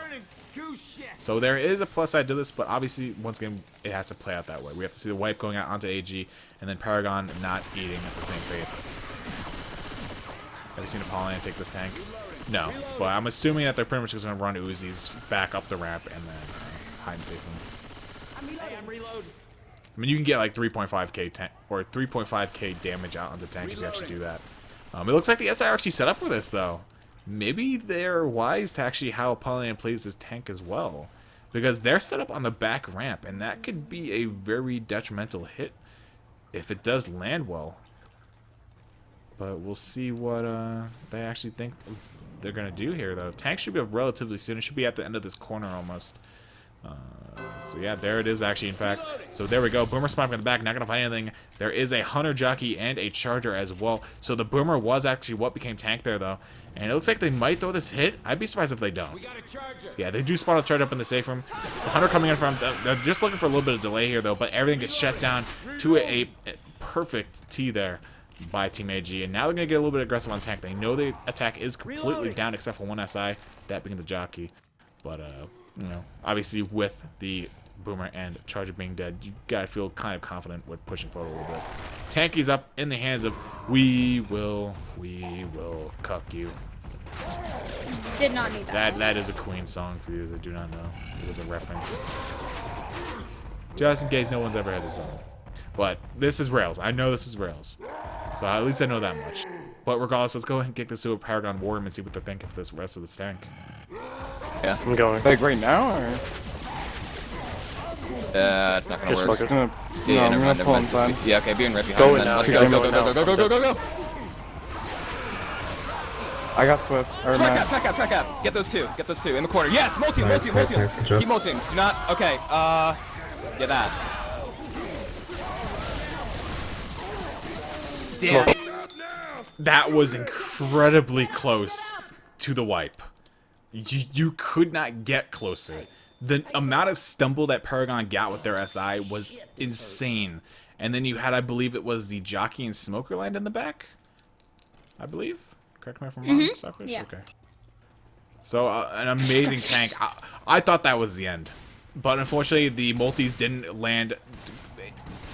So there is a plus side to this, but obviously, once again, it has to play out that way. We have to see the wipe going out onto AG, and then Paragon not eating at the same fate. Have you seen Apollyon take this tank? No, but I'm assuming that they're pretty much just going to run Uzis back up the ramp and then hide and save them. I mean, you can get like 3.5k tank or 3.5k damage out on the tank if you actually do that. It looks like the SI are actually set up for this, though. Maybe they're wise to actually how Apollyon plays this tank as well, because they're set up on the back ramp, and that could be a very detrimental hit if it does land well. But we'll see what they actually think they're going to do here, though. Tank should be up relatively soon. It should be at the end of this corner almost. So yeah, there it is actually, in fact. So there we go. Boomer spawning in the back, not going to find anything. There is a Hunter Jockey and a Charger as well. So the Boomer was actually what became tank there, though. And it looks like they might throw this hit. I'd be surprised if they don't. Yeah, they do spawn a Charger up in the safe room. The Hunter coming in from, they're just looking for a little bit of delay here, though. But everything gets shut down to a perfect T there by Team AG, and now they're going to get a little bit aggressive on tank. They know the attack is completely down except for one SI, that being the Jockey. But, you know, obviously with the Boomer and Charger being dead, you got to feel kind of confident with pushing forward a little bit. Tanky's up in the hands of we will cuck you. Did not need that. That is a Queen song for you that do not know. It was a reference. Just in case no one's ever heard this song. But this is Rails. I know this is Rails. So at least I know that much. But regardless, let's go ahead and kick this to a Paragon Warrior and see what they think of this rest of this tank. Yeah. I'm going. Like right now, or? It's not gonna Just work. fuck it. Yeah, No, I'm gonna pull inside. Yeah, okay, being right behind. Go then in now. let's Go go. I got Swift. Or Matt. Track out. Get those two. In the corner. Yes, multi. Nice, good job. Keep multing. Do not. Okay. Get that. Damn. That was incredibly close to the wipe. You could not get closer. the amount of stumble that Paragon got with their SI was insane. And then you had, I believe it was the Jockey and Smoker land in the back, I believe. Correct me if I'm wrong, Starfish? Yeah. Okay. So, an amazing tank. I thought that was the end. But unfortunately, the multis didn't land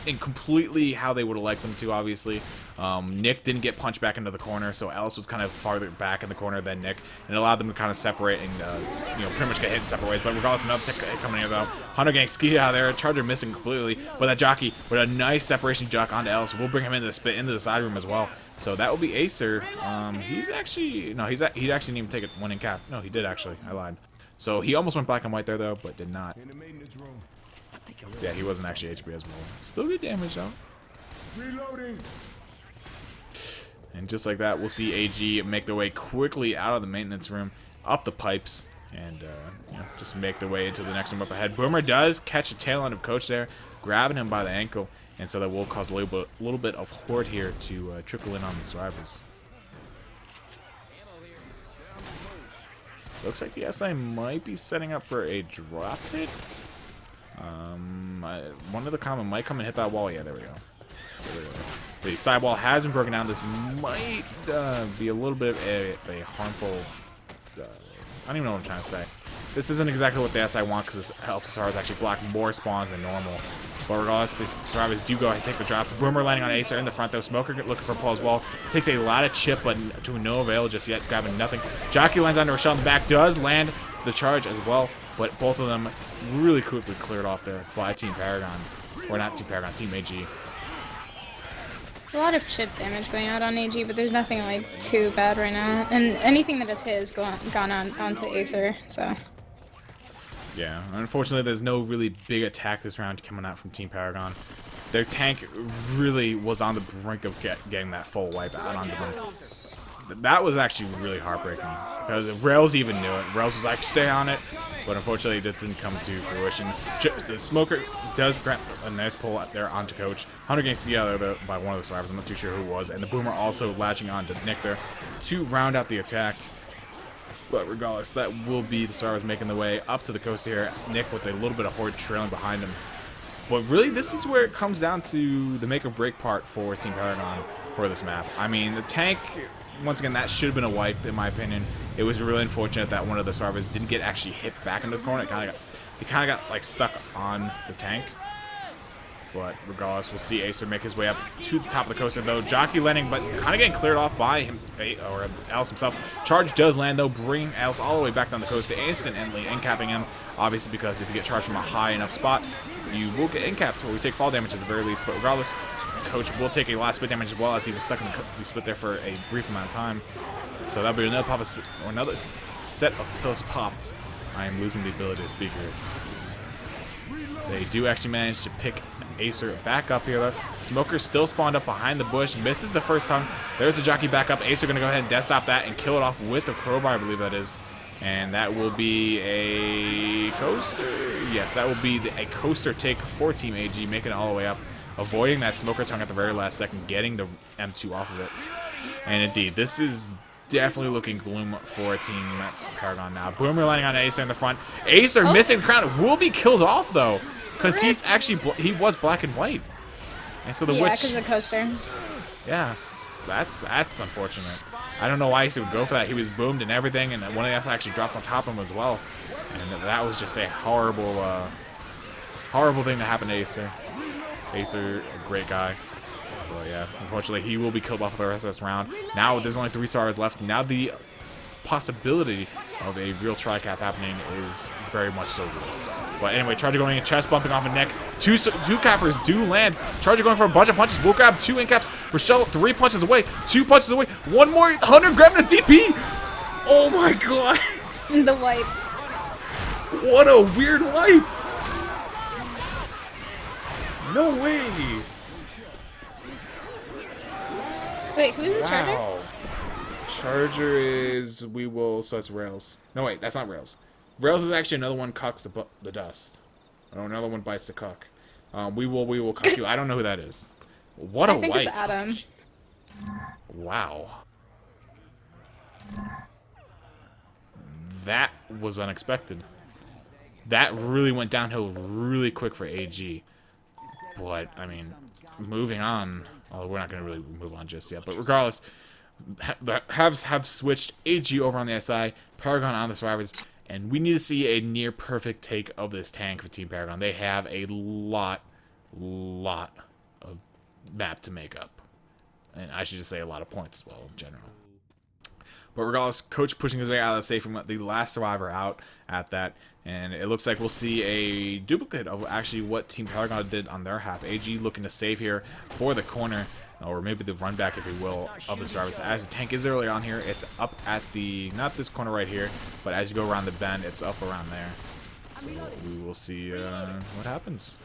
in completely how they would have liked them to, obviously. Nick didn't get punched back into the corner, so Alice was kind of farther back in the corner than Nick, and it allowed them to kind of separate and, you know, pretty much get hit in separate ways. But regardless, another tick coming in, though. Hunter getting skied out of there, Charger missing completely, but that Jockey with a nice separation juck onto Alice will bring him into the spit, into the side room as well. So that will be Acer. He's actually, no, he actually didn't even take a one in cap. No, he did actually. I lied. So he almost went black and white there, though, but did not. In the maintenance room. Yeah, he wasn't actually HP as well. Still good damage, though. Reloading. And just like that, we'll see AG make their way quickly out of the maintenance room, up the pipes, and you know, just make their way into the next room up ahead. Boomer does catch a tail end of Coach there, grabbing him by the ankle, and so that will cause a little bit of horde here to trickle in on the survivors. Looks like the SI might be setting up for a drop hit. One of the common might come and hit that wall. Yeah, there we go. So there we go. The sidewall has been broken down. This might be a little bit of a harmful... I don't even know what I'm trying to say. This isn't exactly what the SI want because this helps the Survivors actually block more spawns than normal. But regardless, the Survivors do go ahead and take the drop. Boomer landing on Acer in the front though. Smoker looking for a pull as well. Takes a lot of chip, but to no avail just yet, grabbing nothing. Jockey lands onto Rochelle in the back. Does land the charge as well, but both of them really quickly cleared off there by Team Paragon. Or not Team Paragon, Team AG. A lot of chip damage going out on AG, but there's nothing like too bad right now. And anything that is his gone on onto Acer, so. Yeah, unfortunately there's no really big attack this round coming out from Team Paragon. Their tank really was on the brink of getting that full wipe out onto them. That was actually really heartbreaking because Rails even knew it. Rails was like, stay on it, but unfortunately it just didn't come to fruition. The Smoker does grant a nice pull out there onto Coach. Hunter getting together by one of the survivors, I'm not too sure who it was, and the Boomer also latching on to Nick there to round out the attack. But regardless, that will be the survivors making their way up to the coast here. Nick with a little bit of horde trailing behind him. But really, this is where it comes down to the make or break part for Team Paragon for this map. I mean, the tank... Once again, that should have been a wipe, in my opinion. It was really unfortunate that one of the survivors didn't get actually hit back into the corner. It kind of got like stuck on the tank. But regardless, we'll see Acer make his way up to the top of the coaster, though. Jockey landing, but kind of getting cleared off by him, or Alice himself. Charge does land, though, bringing Alice all the way back down the coaster, instantly incapping him. Obviously, because if you get charged from a high enough spot, you will get incapped, or we take fall damage at the very least. But regardless, Coach will take a lot of spit damage as well, as he was stuck in the split there for a brief amount of time. So that'll be another another set of pills popped. I am losing the ability to speak here. They do actually manage to pick Acer back up here though. Smoker still spawned up behind the bush, misses the first time. There's the Jockey back up. Acer gonna go ahead and death stop that and kill it off with the crowbar, I believe that is. And that will be a coaster. Yes, that will be a coaster take for Team AG, making it all the way up, avoiding that Smoker tongue at the very last second, getting the M2 off of it. And indeed, this is definitely looking gloom for Team Paragon now. Boomer landing on Acer in the front. Acer missing the crown, will be killed off though, because he's actually he was black and white. And so the witch. Yeah, because of the coaster. Yeah, that's unfortunate. I don't know why Acer would go for that. He was boomed and everything, and one of the us actually dropped on top of him as well. And that was just a horrible, horrible thing to happen to Acer. Acer, a great guy. But yeah, unfortunately, he will be killed off for the rest of this round. Now there's only 3 stars left. Now the possibility of a real tri-cap happening is very much so good. But anyway, Charger going in, chest bumping off a neck. Two cappers do land. Charger going for a bunch of punches. We'll grab 2 incaps. Rochelle 3 punches away. 2 punches away. 1 more. Hunter grabbing a DP. Oh my god. The wipe. What a weird wipe. No way. Wait, who's the Charger? Wow. Charger is so that's Rails. No wait, that's not Rails. Rails is actually another one cucks the dust. Oh, another one bites the cuck. We will cuck you. I don't know who that is. What a I think wipe. it's Adam. Wow. That was unexpected. that really went downhill really quick for AG. But, I mean, moving on. Well, we're not going to really move on just yet. But regardless, the Havs have switched AG over on the SI, Paragon on the Survivors, and we need to see a near perfect take of this tank for Team Paragon. They have a lot of map to make up. And I should just say a lot of points as well in general. But regardless, Coach pushing his way out of the safe room, the last survivor out at that. And it looks like we'll see a duplicate of actually what Team Paragon did on their half. AG looking to save here for the corner, or maybe the run back, if you will, of the survivors. As the tank is early on here, it's up at the, not this corner right here, but as you go around the bend, it's up around there. So we will see what happens.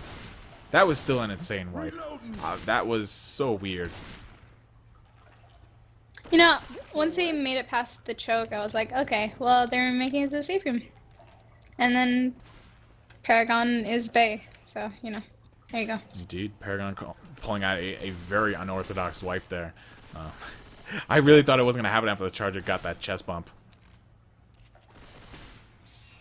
That was still an insane wipe. That was so weird. You know, once they made it past the choke, I was like, okay, well, they're making it to the safe room. And then Paragon is Bay, so, you know, there you go. Indeed, Paragon pulling out a very unorthodox wipe there. I really thought it wasn't going to happen after the Charger got that chest bump.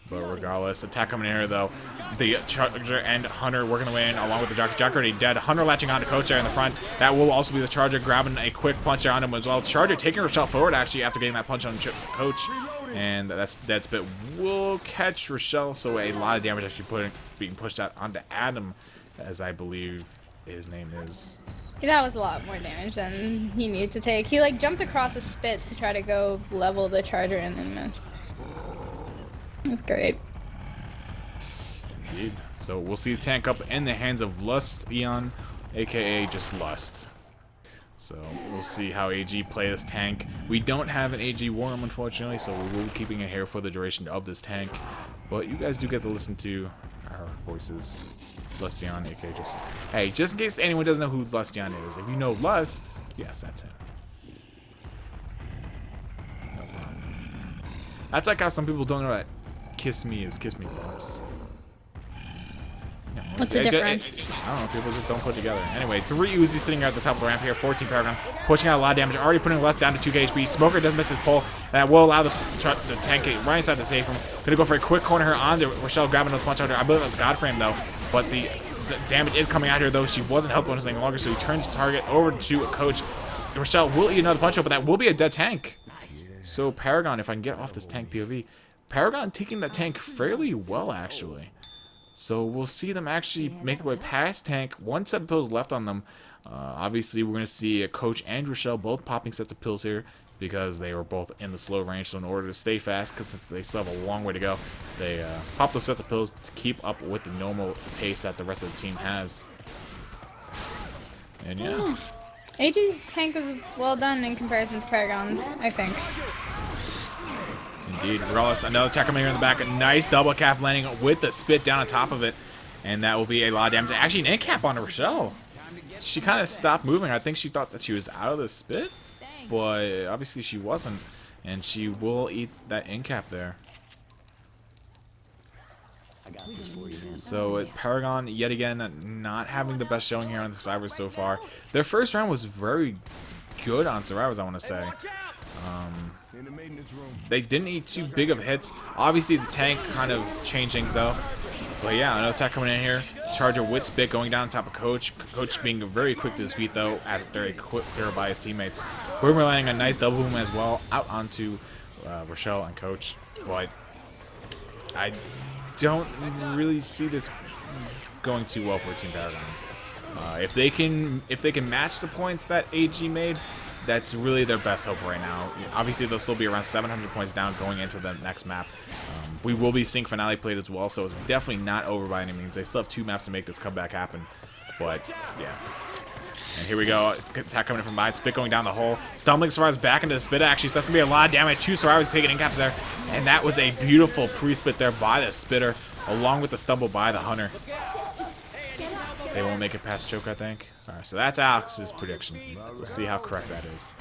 But regardless, attack coming in here though. The Charger and Hunter working their way in along with the Jockey. Jockey already dead. Hunter latching on to Coach there in the front. That will also be the Charger grabbing a quick punch there on him as well. Charger taking Rochelle forward actually after getting that punch on Coach. And that spit will catch Rochelle. So a lot of damage actually being pushed out onto Adam, as I believe his name is. That was a lot more damage than he needed to take. He like jumped across a spit to try to go level the Charger and then missed. That's great. Indeed. So we'll see the tank up in the hands of Lust Eon, aka just Lust. So we'll see how AG play this tank. We don't have an AG Worm, unfortunately, so we will be keeping it here for the duration of this tank. But you guys do get to listen to our voices. Lust Eon, aka just... Hey, just in case anyone doesn't know who Lust Eon is, if you know Lust, yes, that's him. No problem. That's like how some people don't know that Kissme is Kissme bonus. What's the difference? I don't know, people just don't put together. Anyway, 3 Uzi sitting here at the top of the ramp here, 14 Paragon, pushing out a lot of damage, already putting less down to 2k HP. Smoker does miss his pull. That will allow the tank right inside the safe room. Gonna go for a quick corner here on to Rochelle, grabbing another punch out there. I believe it was Godframe though, but the damage is coming out here though. She wasn't helping us any longer, so he turns the target over to a Coach. Rochelle will eat another punch out, but that will be a dead tank. So Paragon, if I can get off this tank POV, Paragon taking that tank fairly well actually. So we'll see them actually make their way past tank. 1 set of pills left on them. Obviously, we're going to see a Coach and Rochelle both popping sets of pills here because they were both in the slow range. So in order to stay fast, because they still have a long way to go, they pop those sets of pills to keep up with the normal pace that the rest of the team has. And yeah. AG's tank was well done in comparison to Paragon's, I think. Indeed. Regardless, another attack coming here in the back. A nice double cap landing with the spit down on top of it. And that will be a lot of damage. Actually, an end cap on Rochelle. She kind of stopped moving. I think she thought that she was out of the spit. But obviously she wasn't. And she will eat that end cap there. So Paragon, yet again, not having the best showing here on the Survivors so far. Their first round was very good on Survivors, I want to say. They didn't eat too big of hits. Obviously, the tank kind of changed things, though. But yeah, another attack coming in here. Charger with spit going down on top of Coach. Coach being very quick to his feet, though, as very quick there by his teammates. Boomer landing a nice double boom as well out onto Rochelle and Coach. But I don't really see this going too well for Team Paragon. If they can match the points that AG made, that's really their best hope right now. Obviously, they'll still be around 700 points down going into the next map. We will be seeing Finale played as well, so it's definitely not over by any means. They still have 2 maps to make this comeback happen. But, yeah. And here we go. Attack coming in from behind. Spit going down the hole. Stumbling survivors back into the spit, actually. So that's going to be a lot of damage. 2 survivors taking in caps there. And that was a beautiful pre-spit there by the spitter, along with the stumble by the Hunter. They won't make it past choke, I think. Alright, so that's Alex's prediction. We'll see how correct that is.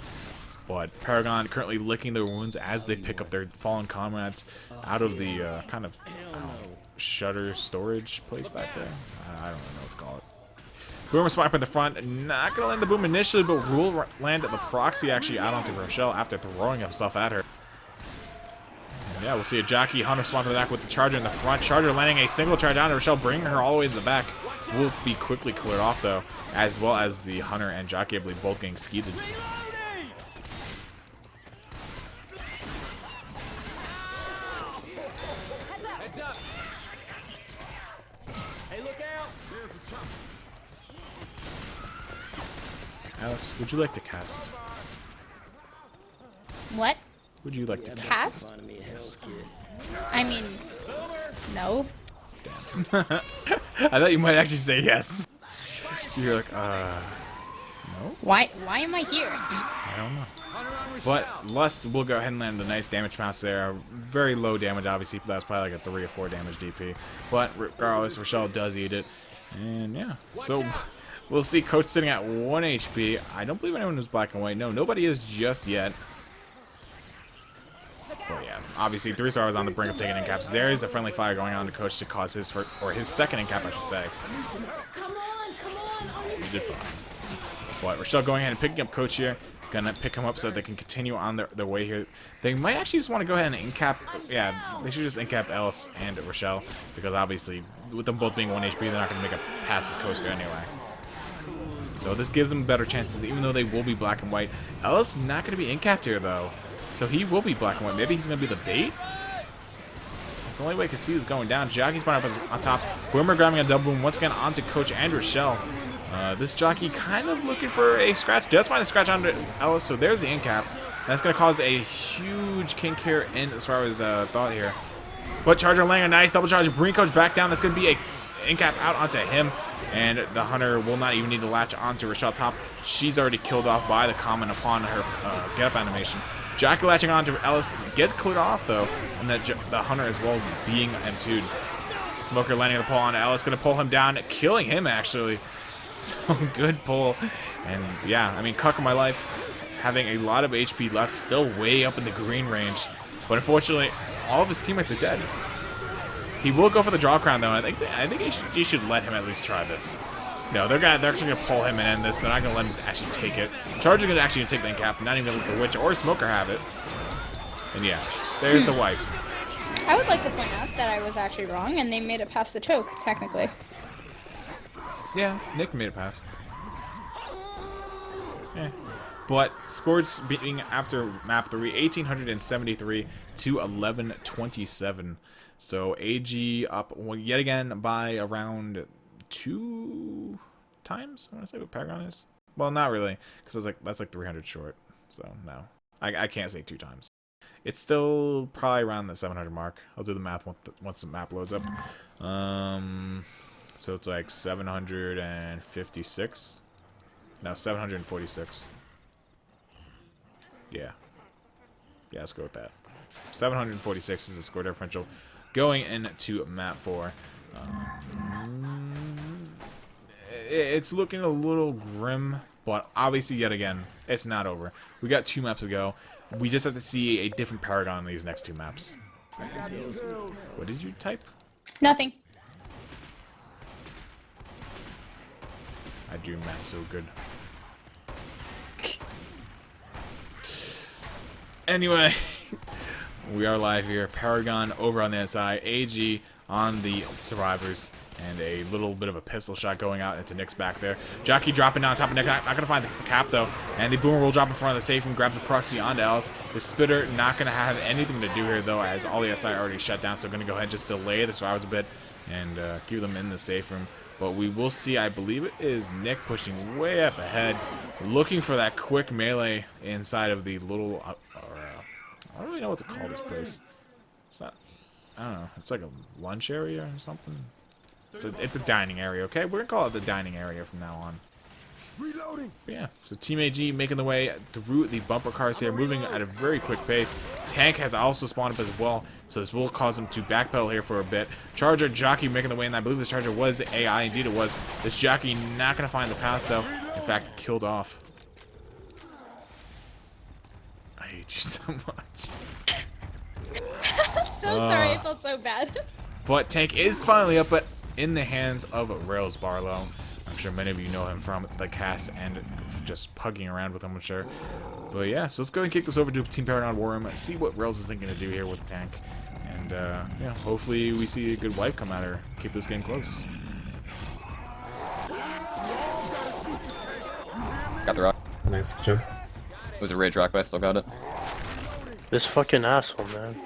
But Paragon currently licking their wounds as they pick up their fallen comrades out of the kind of shutter storage place back there. I don't really know what to call it. Boomer spot in the front. Not going to land the boom initially, but will land the proxy actually out onto Rochelle after throwing himself at her. Yeah, we'll see a jockey. Hunter spawned in the back with the Charger in the front. Charger landing a single charge down to Rochelle, bringing her all the way to the back. Will be quickly cleared off, though, as well as the Hunter and jockey, I believe, both getting skeeted. Alex, would you like to cast? What? Would you like to Cast? I mean, no. I thought you might actually say yes. You're like, no? Why am I here? I don't know. But Lust will go ahead and land a nice damage pass there. Very low damage, obviously. That's probably like a 3 or 4 damage DP. But regardless, Rochelle does eat it. And yeah. So we'll see Coach sitting at 1 HP. I don't believe anyone was black and white. No, nobody is just yet. But yeah, obviously 3-star was on the brink of taking in caps. There is the friendly fire going on to Coach to cause his first, or his second in cap, I should say. He did fine. But Rochelle going ahead and picking up Coach here. Gonna pick him up so that they can continue on their way here. They might actually just want to go ahead and in-cap. Yeah, they should just in-cap Ellis and Rochelle, because obviously with them both being 1 HP, they're not going to make a pass as Coach anyway. So this gives them better chances, even though they will be black and white. Ellis not going to be in-capped here, though. So he will be black and white. Maybe he's going to be the bait? That's the only way I can see this going down. Jockey's spawning up on top. Boomer grabbing a double boom once again onto Coach and Rochelle. This jockey kind of looking for a scratch. Does find a scratch onto Ellis, so there's the in cap. That's going to cause a huge kink here in as far as thought here. But Charger laying a nice double charge. Bring Coach back down. That's going to be a in cap out onto him. And the Hunter will not even need to latch onto Rochelle top. She's already killed off by the common upon her get up animation. Jockey latching onto Ellis gets cleared off though, and the Hunter as well being M2'd. Smoker landing the pull on Ellis, going to pull him down, killing him actually. So good pull. And yeah, I mean, Cuck of my life, having a lot of HP left, still way up in the green range. But unfortunately, all of his teammates are dead. He will go for the draw crown though. I think he should let him at least try this. No, they're actually gonna pull him and end this. They're not gonna let him actually take it. Charger's gonna actually take the cap, not even gonna let the Witch or Smoker have it. And yeah, there's the wipe. I would like to point out that I was actually wrong, and they made it past the choke, technically. Yeah, Nick made it past. Yeah. But scores beating after map 3, 1873 to 1127. So AG up yet again by around 2 times. I want to say what Paragon is. Well, not really, because that's like 300 short. So no, I can't say 2 times. It's still probably around the 700 mark. I'll do the math once the map loads up. So it's like 756. No, 746. Yeah. Yeah, let's go with that. 746 is the score differential going into map 4. It's looking a little grim, but obviously, yet again, it's not over. We got 2 maps to go. We just have to see a different Paragon in these next 2 maps. What did you type? Nothing. I do math so good. Anyway, we are live here. Paragon over on the SI, AG on the survivors, and a little bit of a pistol shot going out into Nick's back there. Jockey dropping down on top of Nick, not going to find the cap though, and the Boomer will drop in front of the safe and grabs the proxy onto Alice. The Spitter not going to have anything to do here though, as all the SI already shut down, so going to go ahead and just delay the survivors a bit and keep them in the safe room. But we will see, I believe it is Nick pushing way up ahead, looking for that quick melee inside of the little, I don't really know what to call this place. It's not, I don't know, it's like a lunch area or something. It's a dining area, okay? We're going to call it the dining area from now on. Reloading. But yeah, so Team AG making the way through the bumper cars here, moving at a very quick pace. Tank has also spawned up as well, so this will cause them to backpedal here for a bit. Charger, Jockey making the way, and I believe this Charger was the AI. Indeed it was. This Jockey not going to find the pass, though. In fact, killed off. I hate you so much. So sorry, I felt so bad. But Tank is finally up, but in the hands of Rails Barlow. I'm sure many of you know him from the cast and just pugging around with him, I'm sure. But yeah, so let's go and kick this over to Team Paragon War Room, see what Rails is thinking to do here with the tank. And yeah, hopefully we see a good wipe come out of her. Keep this game close. Got the rock. Nice, good job. It was a rage rock, but I still got it. This fucking asshole, man.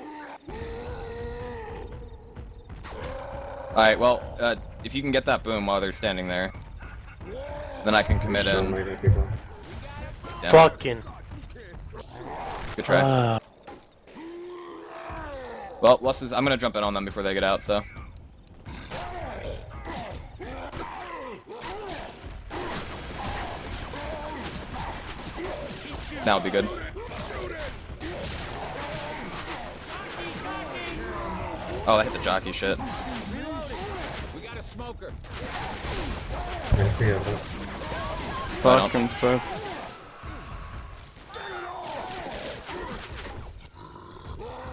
Alright, well, if you can get that boom while they're standing there, then I can commit Show in. my good people. Damn it. Fucking. Good try. Well, I'm gonna jump in on them before they get out, so. That'll be good. Oh, I hit the jockey shit. Nice to get that. Fucking Swift.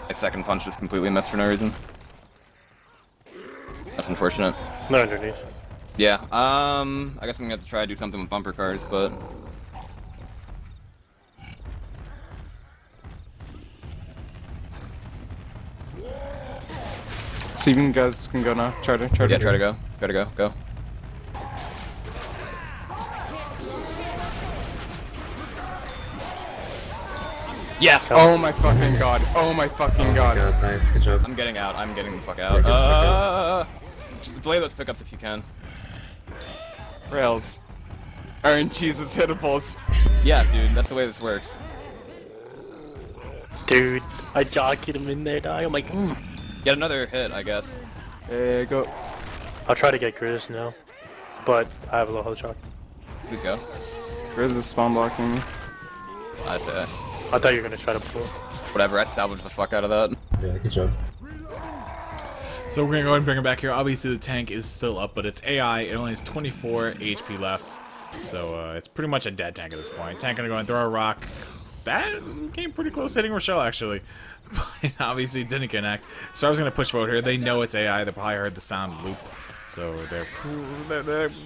My second punch was completely missed for no reason. That's unfortunate. They're underneath. Yeah, I guess I'm gonna have to try to do something with bumper cars, but... So you guys can go now. Try to Yeah, try to go. Try to go. Go. Yes! Oh my fucking god. Oh my fucking god. God, nice, good job. I'm getting out. I'm getting the fuck out. Yeah, get the fuck Just delay those pickups if you can. Rails. Aren't Jesus hittables. Yeah, dude, that's the way this works. Dude, I jockeyed him in there, dog. I'm like, Get another hit, I guess. Hey, go. I'll try to get Grizz now, but I have a low health jockey. Please go. Grizz is spawn blocking me. I thought you were gonna try to pull. whatever, I salvaged the fuck out of that. Yeah, good job. So we're gonna go ahead and bring it back here. Obviously the tank is still up, but it's AI. It only has 24 HP left. So it's pretty much a dead tank at this point. Tank gonna go and throw a rock. That came pretty close to hitting Rochelle actually. But obviously it didn't connect. So I was gonna push forward here. They know it's AI. They probably heard the sound loop. So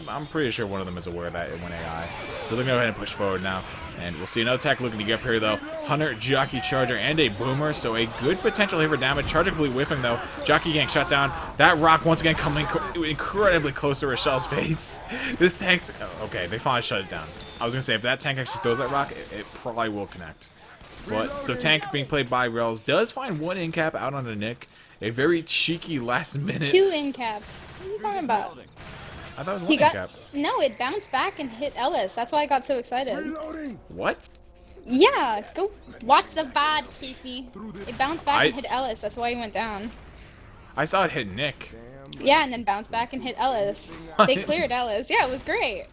I'm pretty sure one of them is aware that it went AI. So they're gonna go ahead and push forward now. And we'll see another attack looking to get up here though. Hunter, Jockey, Charger, and a Boomer. So a good potential here for damage. Charger completely whiffing though. Jockey getting shut down. That rock once again coming incredibly close to Rochelle's face. This tank's... Okay, they finally shut it down. I was gonna say, if that tank actually throws that rock, it probably will connect. But, so tank being played by Rails does find one in cap out on the Nick. A very cheeky last minute... 2 in caps. What are you talking about? I thought it was one He in got... cap. No, it bounced back and hit Ellis. That's why I got so excited. Reloading. What? Yeah, go watch the VOD, Kissme. It bounced back I- and hit Ellis. That's why he went down. I saw it hit Nick. Yeah, and then bounced back and hit Ellis. They cleared Ellis. Yeah, it was great.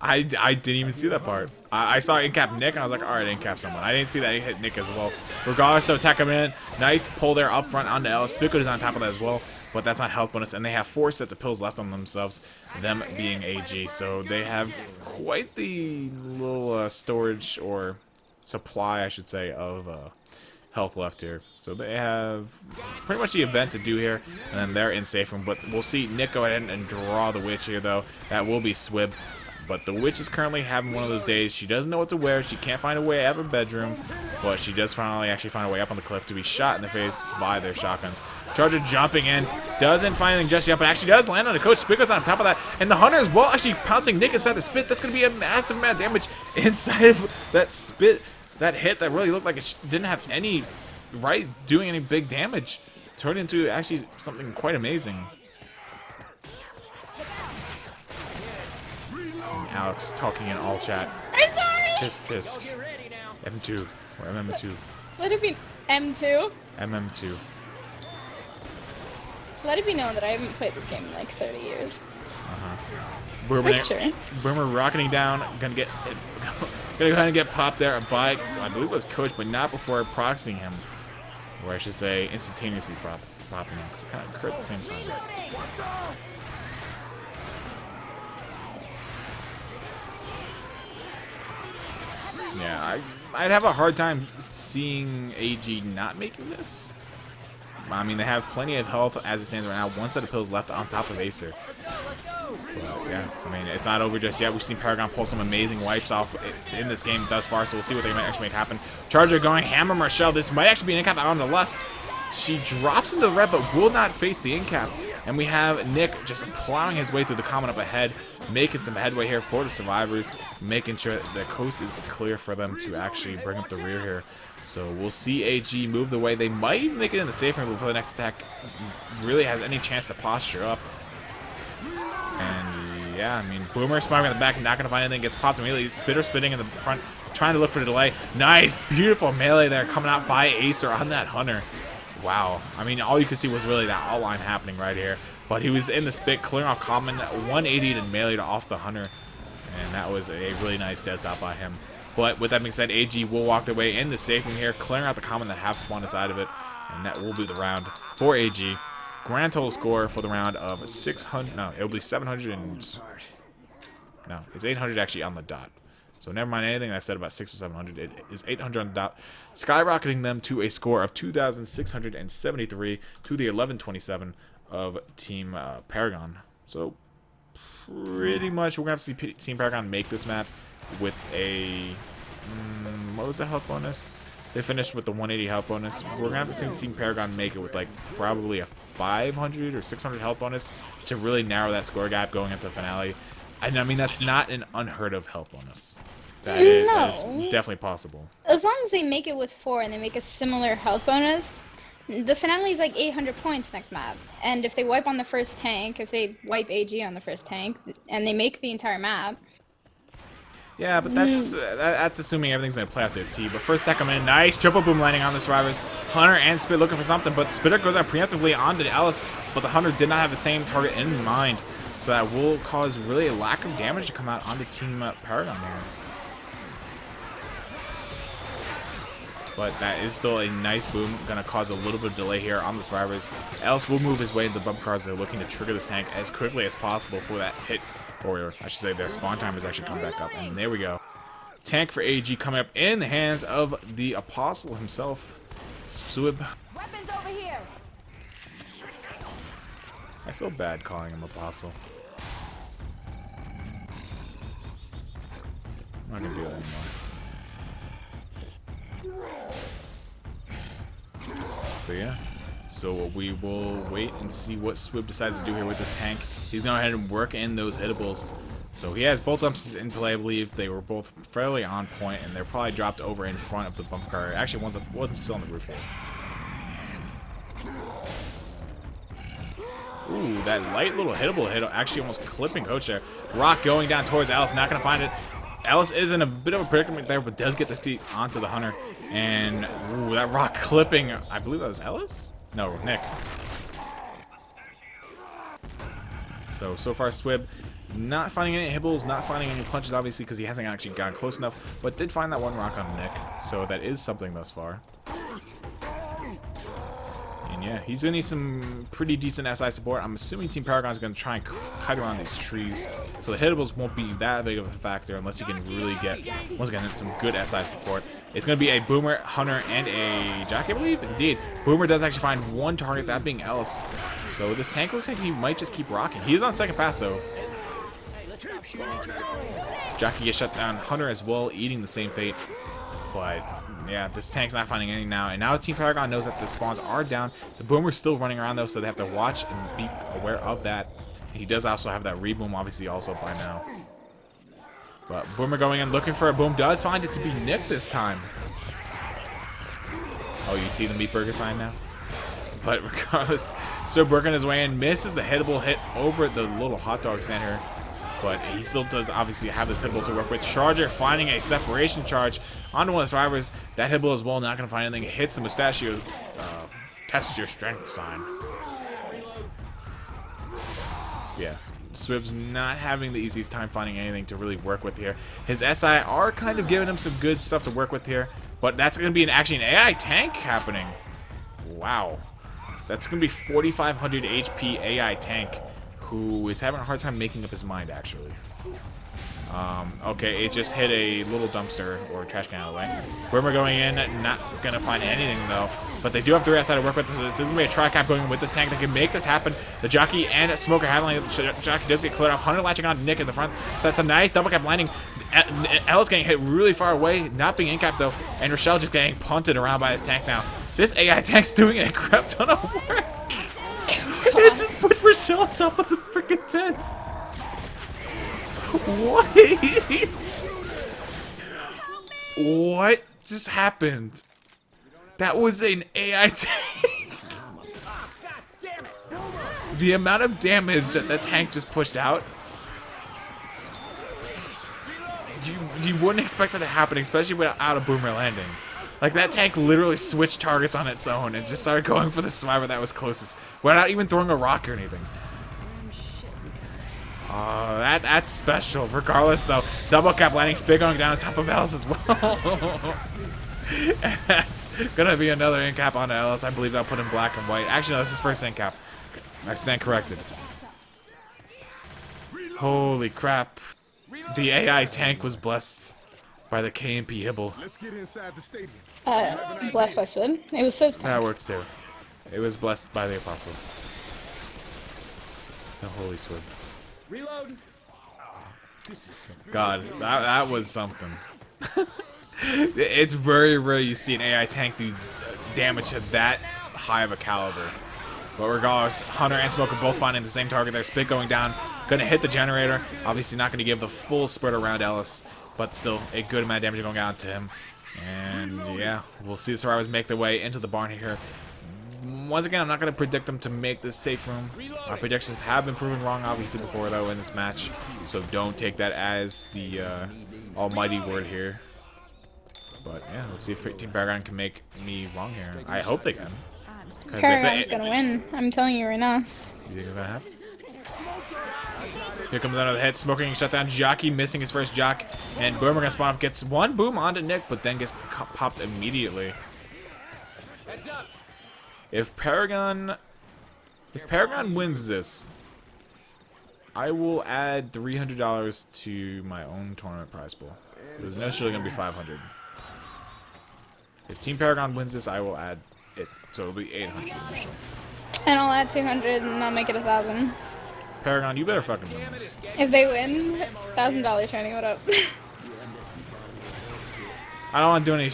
I didn't even see that part. I saw in cap Nick and I was like, alright, in cap someone. I didn't see that he hit Nick as well. Regardless, though, attack him in. Nice pull there up front onto Ellis. Spickle is on top of that as well. But that's not health bonus, and they have 4 sets of pills left on themselves, them being AG. So they have quite the little storage, or supply, I should say, of health left here. So they have pretty much the event to do here, and then they're in safe room. But we'll see Nick go ahead and draw the witch here, though. That will be Swib. But the witch is currently having one of those days. She doesn't know what to wear. She can't find a way out of her bedroom. But she does finally actually find a way up on the cliff to be shot in the face by their shotguns. Charger jumping in. Doesn't find anything just yet, but actually does land on the coach. Spickle's on top of that. And the Hunter as well, actually pouncing Nick inside the spit. That's going to be a massive amount of damage inside of that spit. That hit that really looked like it didn't have any doing any big damage. Turned into actually something quite amazing. Alex talking in all chat. I'm sorry! Tisk. M2. Or MM2. Let it be M2. MM2. Let it be known that I haven't played this game in like 30 years. Boomer, That's true. Boomer rocketing down. Gonna go ahead and get popped there by, I believe it was Coach, but not before proxying him. Or I should say instantaneously popping him, because it kind of occurred at the same time. Yeah, I'd have a hard time seeing AG not making this. I mean, they have plenty of health as it stands right now. One set of pills left on top of Acer. But, yeah, I mean, it's not over just yet. We've seen Paragon pull some amazing wipes off in this game thus far, so we'll see what they might actually make happen. Charger going hammer Marshall. This might actually be an incap out on the lust. She drops into the red, but will not face the incap. And we have Nick just plowing his way through the common up ahead, making some headway here for the survivors, making sure the coast is clear for them to actually bring up the rear here. So we'll see AG move the way. They might even make it in the safe room before the next attack really has any chance to posture up. And yeah, I mean, Boomer sparking in the back, not going to find anything, gets popped immediately. Spitter spitting in the front, trying to look for the delay. Nice, beautiful melee there coming out by Acer on that Hunter. Wow, I mean, all you could see was really that outline happening right here. But he was in the spit, clearing off common, 180 and melee off the Hunter. And that was a really nice dead stop by him. But with that being said, AG will walk away in the safe room here, clearing out the common that half spawned inside of it. And that will be the round for AG. Grand total score for the round of 600. No, it will be 700 and... No, it's 800 actually on the dot. So never mind anything I said about 600 or 700. It is 800 on the dot, skyrocketing them to a score of 2,673 to the 1127 of Team Paragon. So pretty much we're going to have to see Team Paragon make this map with a... what was the health bonus? They finished with the 180 health bonus. We're going to have to see Team Paragon make it with like probably a 500 or 600 health bonus to really narrow that score gap going into the finale. And I mean, that's not an unheard of health bonus. That is definitely possible. As long as they make it with 4 and they make a similar health bonus, the finale is like 800 points next map. And if they wipe on the first tank, if they wipe AG on the first tank, and they make the entire map... Yeah, but that's assuming everything's going to play out to a T. But first stack coming in, nice triple boom landing on the survivors. Hunter and Spit looking for something, but Spitter goes out preemptively onto the Alice, but the Hunter did not have the same target in mind. So that will cause really a lack of damage to come out onto Team Paragon here. But that is still a nice boom. Going to cause a little bit of delay here on the survivors. Alice will move his way into the bump cars. They're looking to trigger this tank as quickly as possible for that hit. Or I should say their spawn time has actually come back up. And there we go. Tank for AG coming up in the hands of the Apostle himself. Swib. Weapons over here. I feel bad calling him Apostle. I'm not gonna do that anymore. But yeah, so we will wait and see what Swib decides to do here with this tank. He's going to go ahead and work in those hittables. So he has both dumps in play, I believe. They were both fairly on point, and they're probably dropped over in front of the bump car. Actually, one's still on the roof here. Ooh, that light little hittable hit actually almost clipping Coach there. Rock going down towards Alice, not going to find it. Alice is in a bit of a predicament there, but does get the feet onto the Hunter. And ooh, that rock clipping, I believe that was Alice? No, Nick. So far Swib not finding any hibbles, not finding any punches, obviously, because he hasn't actually gotten close enough, but did find that one rock on Nick. So that is something thus far. And yeah, he's going to need some pretty decent SI support. I'm assuming Team Paragon is going to try and cut around these trees. So the hittables won't be that big of a factor unless he can really get, once again, some good SI support. It's going to be a Boomer, Hunter, and a Jockey, I believe. Indeed. Boomer does actually find one target, that being Alice. So this tank looks like he might just keep rocking. He is on second pass, though. Jockey gets shut down. Hunter as well, eating the same fate. But yeah, this tank's not finding anything now. And now Team Paragon knows that the spawns are down. The Boomer's still running around, though, so they have to watch and be aware of that. He does also have that reboom, obviously, also by now. But Boomer going in, looking for a boom. Does find it to be Nick this time. Oh, you see the Meat Burger sign now? But regardless, so working his way in, misses the hittable hit over the little hot dog stand here. But he still does obviously have this hittable to work with. Charger finding a separation charge onto one of the survivors. That hittable as well, not going to find anything. It hits the mustachio, test your strength sign. Yeah, Swib's not having the easiest time finding anything to really work with here. His SI are kind of giving him some good stuff to work with here. But that's going to be actually an AI tank happening. Wow. That's going to be 4,500 HP AI tank, who is having a hard time making up his mind, actually. Okay, it just hit a little dumpster or trash can out of the way. Boomer going in, not gonna find anything though. But they do have 3 outside to work with. There's gonna be a tri-cap going with this tank that can make this happen. The jockey and Smoker handling. The jockey does get cleared off. Hunter latching on to Nick in the front. So that's a nice double cap landing. Ellis getting hit really far away, not being in cap though. And Rochelle just getting punted around by this tank now. This AI tank's doing a crap ton of work. It just put Rochelle on top of the freaking tent. What? What just happened? That was an AI tank. The amount of damage that tank just pushed out. You wouldn't expect that to happen, especially without a boomer landing. Like, that tank literally switched targets on its own and just started going for the survivor that was closest without even throwing a rock or anything. That's special. Regardless, though, double cap landing, spit going down on top of Ellis as well. And that's gonna be another in cap on Ellis. I believe I'll put him black and white. Actually, no, that's his first in cap. I stand corrected. Holy crap! The AI tank was blessed by the KMP Hibble. Let's get inside the stadium. Blessed by Swim. It was Soap's That tank. works too. It was blessed by the apostle. The holy sword. Reload. God, that was something. It's very rare you see an AI tank do damage to that high of a caliber. But regardless, Hunter and Smoker both finding the same target there. Spit going down, gonna hit the generator. Obviously not gonna give the full spread around Ellis, but still a good amount of damage going out to him. And yeah, we'll see the survivors make their way into the barn here. Once again, I'm not going to predict them to make this safe room. My predictions have been proven wrong, obviously, before, though, in this match. So don't take that as the almighty word here. But yeah, let's see if Team Paragon can make me wrong here. I hope they can. Paragon's gonna win. I'm telling you right now. You think it's gonna happen? Here comes another hit. Smoking shut down. Jockey missing his first jock. And Boomer gonna spawn up. Gets one boom onto Nick, but then gets popped immediately. If Paragon wins this, I will add $300 to my own tournament prize pool. It was initially gonna be $500. If Team Paragon wins this, I will add it, so it'll be $800 initially. And I'll add 200 and I'll make it 1,000. Paragon, you better fucking win this. If they win, $1,000 training. What up? I don't want to do any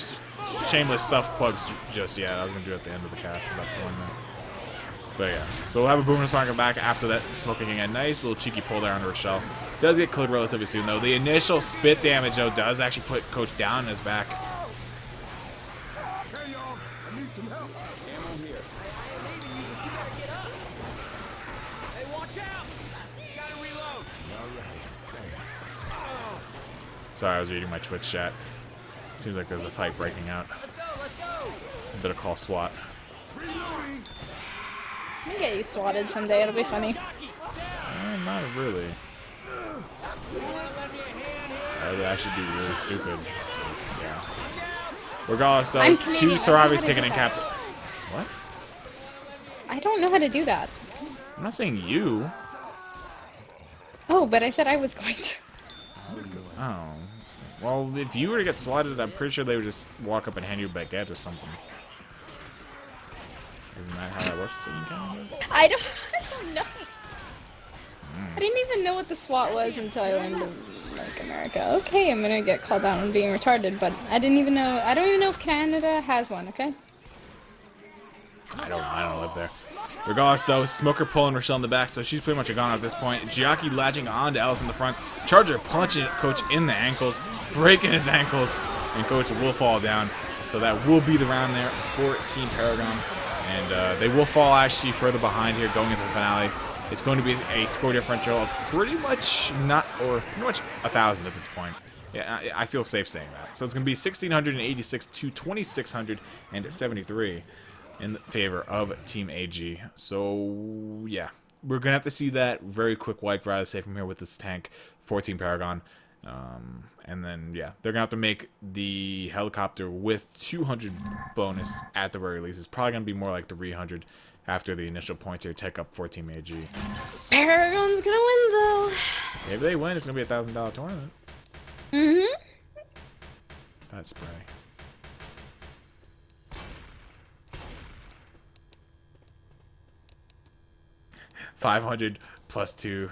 shameless self plugs just yet. I was gonna do it at the end of the cast. That point, but yeah, so we'll have a boomer sparking back after that. Smoking a nice little cheeky pull there on Rochelle. Does get cleared relatively soon though. The initial spit damage though does actually put Coach down in his back. Hey y'all, I need some help. Ammo here. Hey, watch out! Gotta reload. All right, thanks. Sorry, I was reading my Twitch chat. Seems like there's a fight breaking out. Let's go, let's go! I better call SWAT. Reloading. I'll get you swatted someday. It'll be funny. Not really. That would actually be really stupid. So, yeah. Regardless, though, I'm Canadian, I 2 know survivors how to taken do in that. cap. What? I don't know how to do that. I'm not saying you. Oh, but I said I was going to. Oh. Well, if you were to get swatted, I'm pretty sure they would just walk up and hand you a baguette or something. Isn't that how that works in Canada? I don't know. I didn't even know what the SWAT was until I learned in like America. Okay, I'm gonna get called out on being retarded, but I didn't even know. I don't even know if Canada has one. Okay. I don't live there. Regardless, though, Smoker pulling Rochelle in the back, so she's pretty much a gone at this point. Giacchi latching on to Ellis in the front. Charger punching Coach in the ankles, breaking his ankles, and Coach will fall down. So that will be the round there for Team Paragon. And they will fall actually further behind here going into the finale. It's going to be a score differential of pretty much 1,000 at this point. Yeah, I feel safe saying that. So it's going to be 1,686 to 2,673 in favor of Team AG. So yeah, we're gonna have to see that very quick wipe out of safe from here with this tank for Team Paragon. And then yeah, they're gonna have to make the helicopter with 200 bonus at the very least. It's probably gonna be more like 300 after the initial points here take up for Team AG. Paragon's gonna win though. If they win, it's gonna be $1,000 tournament. Mm-hmm. That spray. $500 plus 2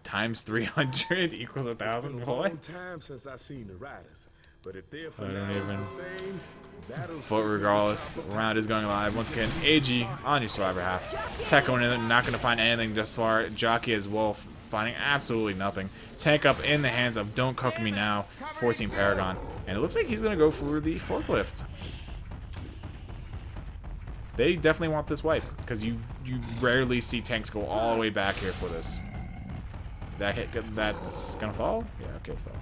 times 300 equals 1,000 points. Time since I seen the riders, but if their I don't finale even. is the same, that'll But regardless, round is going live. Once again, AG on your survivor half. Tech going in, not going to find anything thus far. Jockey as well, finding absolutely nothing. Tank up in the hands of Don't Cook Me Now, 14 Paragon. And it looks like he's going to go for the forklift. They definitely want this wipe, because you rarely see tanks go all the way back here for this. That hit, that's going to fall? Yeah, okay, it fell.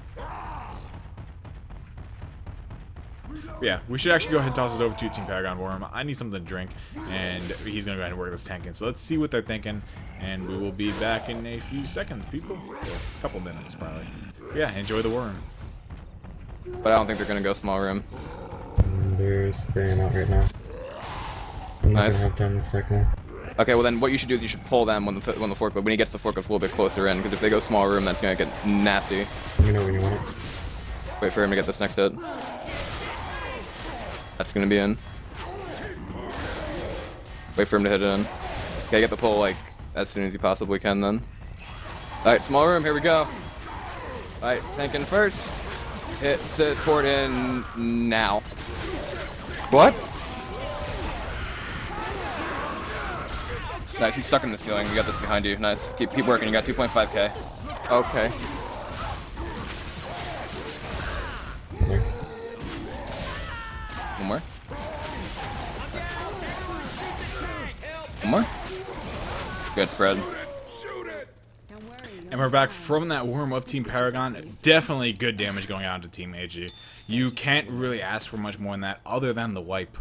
Yeah, we should actually go ahead and toss this over to Team Paragon Worm. I need something to drink, and he's going to go ahead and work this tank in. So let's see what they're thinking, and we will be back in a few seconds, people. A couple minutes, probably. Yeah, enjoy the worm. But I don't think they're gonna go small room. They're staying out right now. I'm not Nice. gonna have time in a second. Okay, well then what you should do is you should pull them when the forklift, when he gets the forklift a little bit closer in, because if they go small room, that's gonna get nasty. Let me know when you want it. Wait for him to get this next hit. That's gonna be in. Wait for him to hit it in. Okay, get the pull like as soon as you possibly can then. Alright, small room, here we go. Alright, tank in first. Hit support in now. What? Nice, he's stuck in the ceiling. You got this behind you. Nice. Keep working. You got 2.5k. Okay. Nice. One more. One more. Good spread. And we're back from that worm of Team Paragon. Definitely good damage going out to Team AG. You can't really ask for much more than that other than the wipe.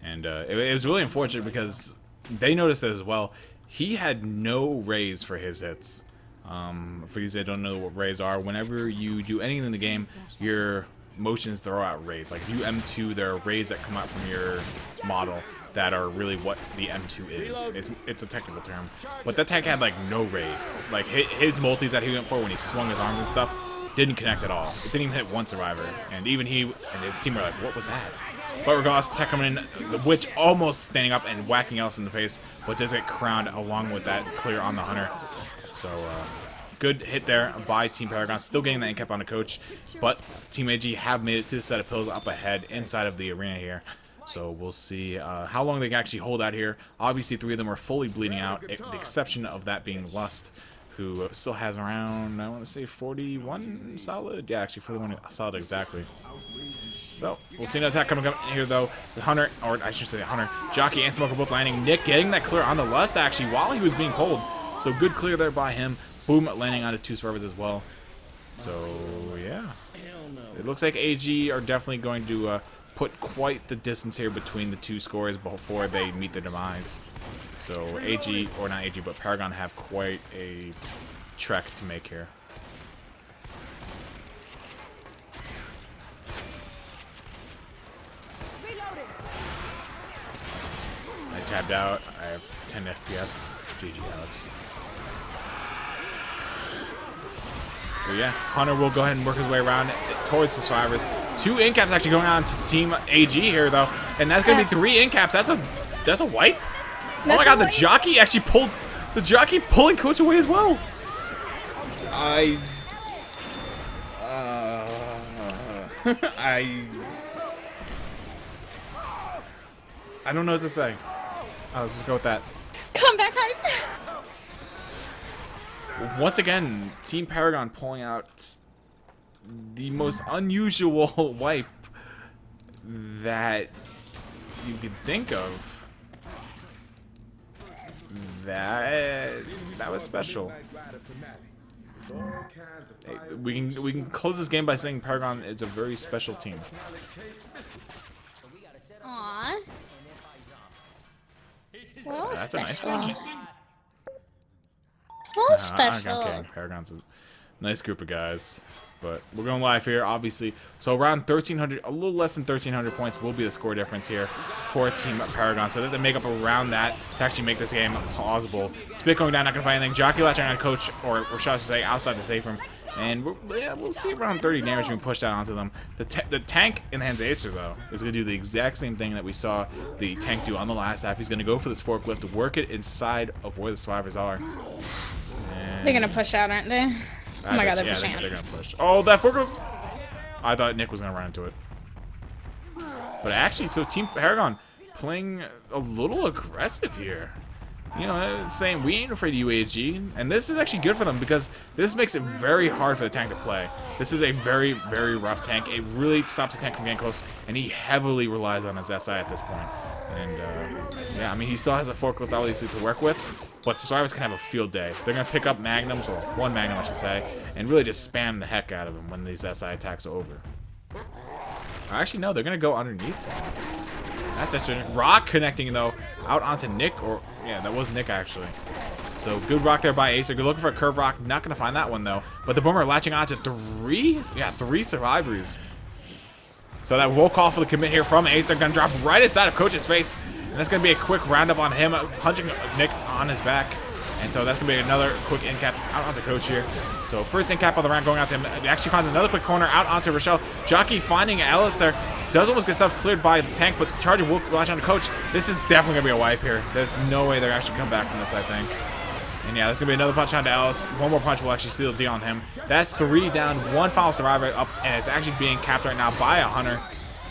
And it was really unfortunate because they noticed it as well. He had no raise for his hits. For you that don't know what raise are, whenever you do anything in the game, your motions throw out raise. Like if you M2, there are rays that come out from your model that are really what the M2 is. It's a technical term. But that tank had like no raise. Like his multis that he went for when he swung his arms and stuff didn't connect at all. It didn't even hit one survivor. And even he and his team were like, what was that? But regardless, Tech coming in, the Witch almost standing up and whacking Ellis in the face, but does get crowned along with that clear on the Hunter. So, good hit there by Team Paragon. Still getting that incap on the coach, but Team AG have made it to the set of pills up ahead inside of the arena here. So we'll see how long they can actually hold out here. Obviously, 3 of them are fully bleeding out, the exception of that being Lust, who still has around, I want to say 41 solid? Yeah, actually 41 solid exactly. So, we'll see an attack coming up here, though. The Hunter, or I should say the Hunter, Jockey and Smoker both landing. Nick getting that clear on the Lust, actually, while he was being pulled. So, good clear there by him. Boom, landing onto 2 survivors as well. So, yeah. It looks like AG are definitely going to put quite the distance here between the 2 scores before they meet their demise. So, AG, or not AG, but Paragon have quite a trek to make here. I tabbed out. I have 10 FPS. GG, Alex. So yeah, Hunter will go ahead and work his way around towards the survivors. 2 incaps actually going on to Team AG here though, and that's gonna be 3 incaps. That's a wipe. Oh my god, the Jockey actually pulled the Jockey pulling Coach away as well. I don't know what to say. Let's just go with that. Come back hype. Once again, Team Paragon pulling out the most unusual wipe that you could think of. That was special. Hey, we can close this game by saying Paragon is a very special team. Aww. Well, That's a nice special. thing. Well, special. Okay, Paragon's a nice group of guys. But we're going live here, obviously. So around 1,300, a little less than 1,300 points will be the score difference here for Team Paragon. So that they make up around that to actually make this game plausible. Spit going down, not going to find anything. Jockey latching on Coach, or Rashad should say, outside the safe room. And we'll see around 30 damage being pushed out onto them. The tank in the hands of Acer, though, is going to do the exact same thing that we saw the tank do on the last half. He's going to go for this forklift, work it inside of where the survivors are. And They're gonna push out, aren't they? Oh my god, they're pushing out. They're going to push. Oh, that forklift! I thought Nick was going to run into it. But actually, so Team Paragon playing a little aggressive here. You know, saying we ain't afraid of UAG, and this is actually good for them because this makes it very hard for the tank to play. This is a very, very rough tank. It really stops the tank from getting close, and he heavily relies on his SI at this point. And yeah, I mean, he still has a forklift obviously to work with, but survivors can have a field day. They're gonna pick up magnums, or one magnum I should say, and really just spam the heck out of him when these SI attacks are over. Actually, no, they're gonna go underneath. That's interesting. Rock connecting, though, out onto Nick, or, yeah, that was Nick, actually. So, good rock there by Acer. Good looking for a curve rock. Not going to find that one, though. But the Boomer latching onto three survivors. So, that roll call for the commit here from Acer. Going to drop right inside of Coach's face. And that's going to be a quick roundup on him, punching Nick on his back. And so, that's going to be another quick in cap out onto Coach here. So, first in cap of the round going out to him. He actually finds another quick corner out onto Rochelle. Jockey finding Ellis there. Does almost get stuff cleared by the tank, but the Charger will latch on to Coach. This is definitely going to be a wipe here. There's no way they're actually come back from this, I think. And yeah, there's going to be another punch onto Alice. One more punch will actually seal the deal on him. That's 3 down, 1 final survivor up, and it's actually being capped right now by a Hunter.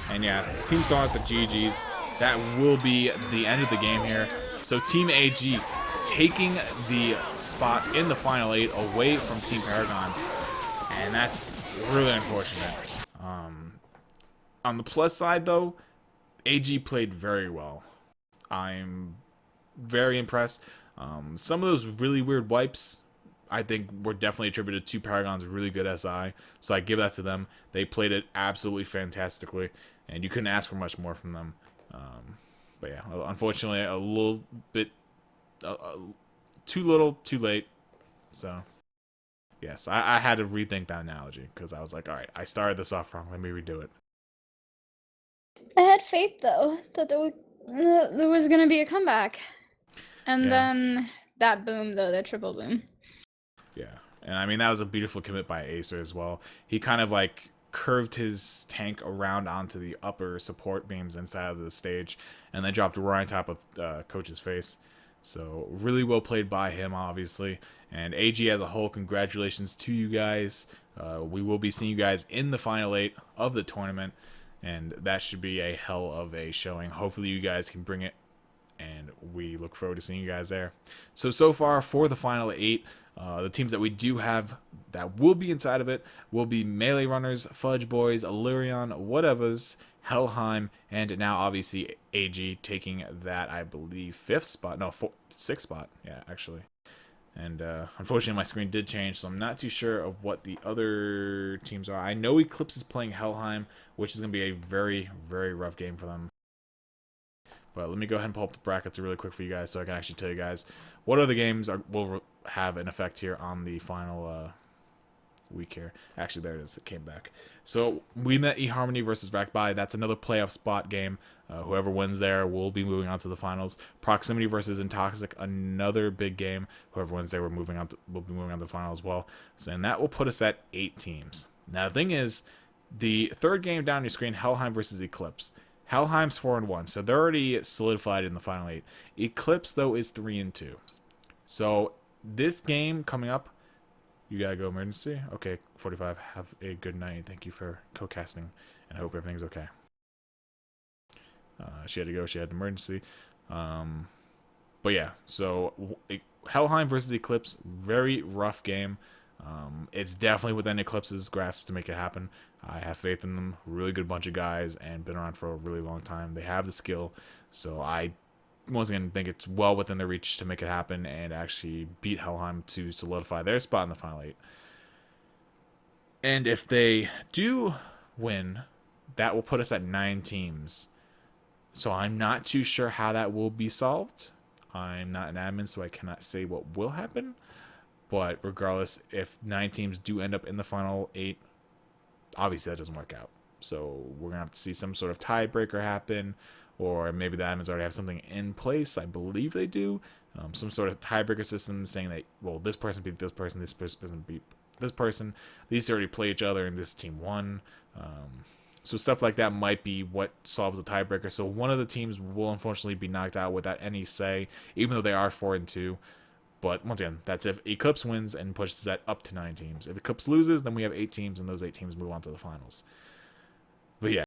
And yeah, team throwing out the GGs. That will be the end of the game here. So Team AG taking the spot in the final 8 away from Team Paragon. And that's really unfortunate. On the plus side, though, AG played very well. I'm very impressed. Some of those really weird wipes, I think, were definitely attributed to Paragon's really good SI. So I give that to them. They played it absolutely fantastically, and you couldn't ask for much more from them. But yeah, unfortunately, a little bit too little, too late. So yes, I had to rethink that analogy because I was like, all right, I started this off wrong. Let me redo it. I had faith though that there was gonna be a comeback, and then that boom though, that triple boom. Yeah, and I mean that was a beautiful commit by Acer as well. He kind of like curved his tank around onto the upper support beams inside of the stage, and then dropped right on top of Coach's face. So really well played by him, obviously. And AG as a whole, congratulations to you guys. We will be seeing you guys in the final 8 of the tournament. And that should be a hell of a showing. Hopefully you guys can bring it, and we look forward to seeing you guys there. So far for the final 8, the teams that we do have that will be inside of it will be Melee Runners, Fudge Boys, Illyrion, Whatevers, Helheim, and now obviously AG taking that, I believe, 5th spot. No, 6th spot. Yeah, actually. And unfortunately, my screen did change, so I'm not too sure of what the other teams are. I know Eclipse is playing Helheim, which is going to be a very, very rough game for them. But let me go ahead and pull up the brackets really quick for you guys so I can actually tell you guys what other games will have an effect here on the final week here. Actually, there it is. It came back. So we met eHarmony versus Rakbai. That's another playoff spot game. Whoever wins there will be moving on to the finals. Proximity versus Intoxic, another big game. Whoever wins there will be moving on to the final as well. So, and that will put us at 8 teams. Now the thing is, the third game down your screen, Helheim versus Eclipse. Helheim's 4-1, so they're already solidified in the final 8. Eclipse though is 3-2. So this game coming up, you gotta go emergency. Okay, 45. Have a good night. Thank you for co-casting, and I hope everything's okay. She had to go. She had an emergency. But yeah, so Helheim versus Eclipse, very rough game. It's definitely within Eclipse's grasp to make it happen. I have faith in them. Really good bunch of guys and been around for a really long time. They have the skill, so I once again think it's well within their reach to make it happen and actually beat Helheim to solidify their spot in the final 8. And if they do win, that will put us at 9 teams. So I'm not too sure how that will be solved. I'm not an admin, so I cannot say what will happen. But regardless, if 9 teams do end up in the final 8, obviously that doesn't work out. So we're going to have to see some sort of tiebreaker happen, or maybe the admins already have something in place. I believe they do. Some sort of tiebreaker system saying that, well, this person beat this person beat this person. These two already play each other, and this team won. So stuff like that might be what solves the tiebreaker. So one of the teams will unfortunately be knocked out without any say, even though they are 4-2. But once again, that's if Eclipse wins and pushes that up to 9 teams. If Eclipse loses, then we have 8 teams, and those 8 teams move on to the finals. But yeah.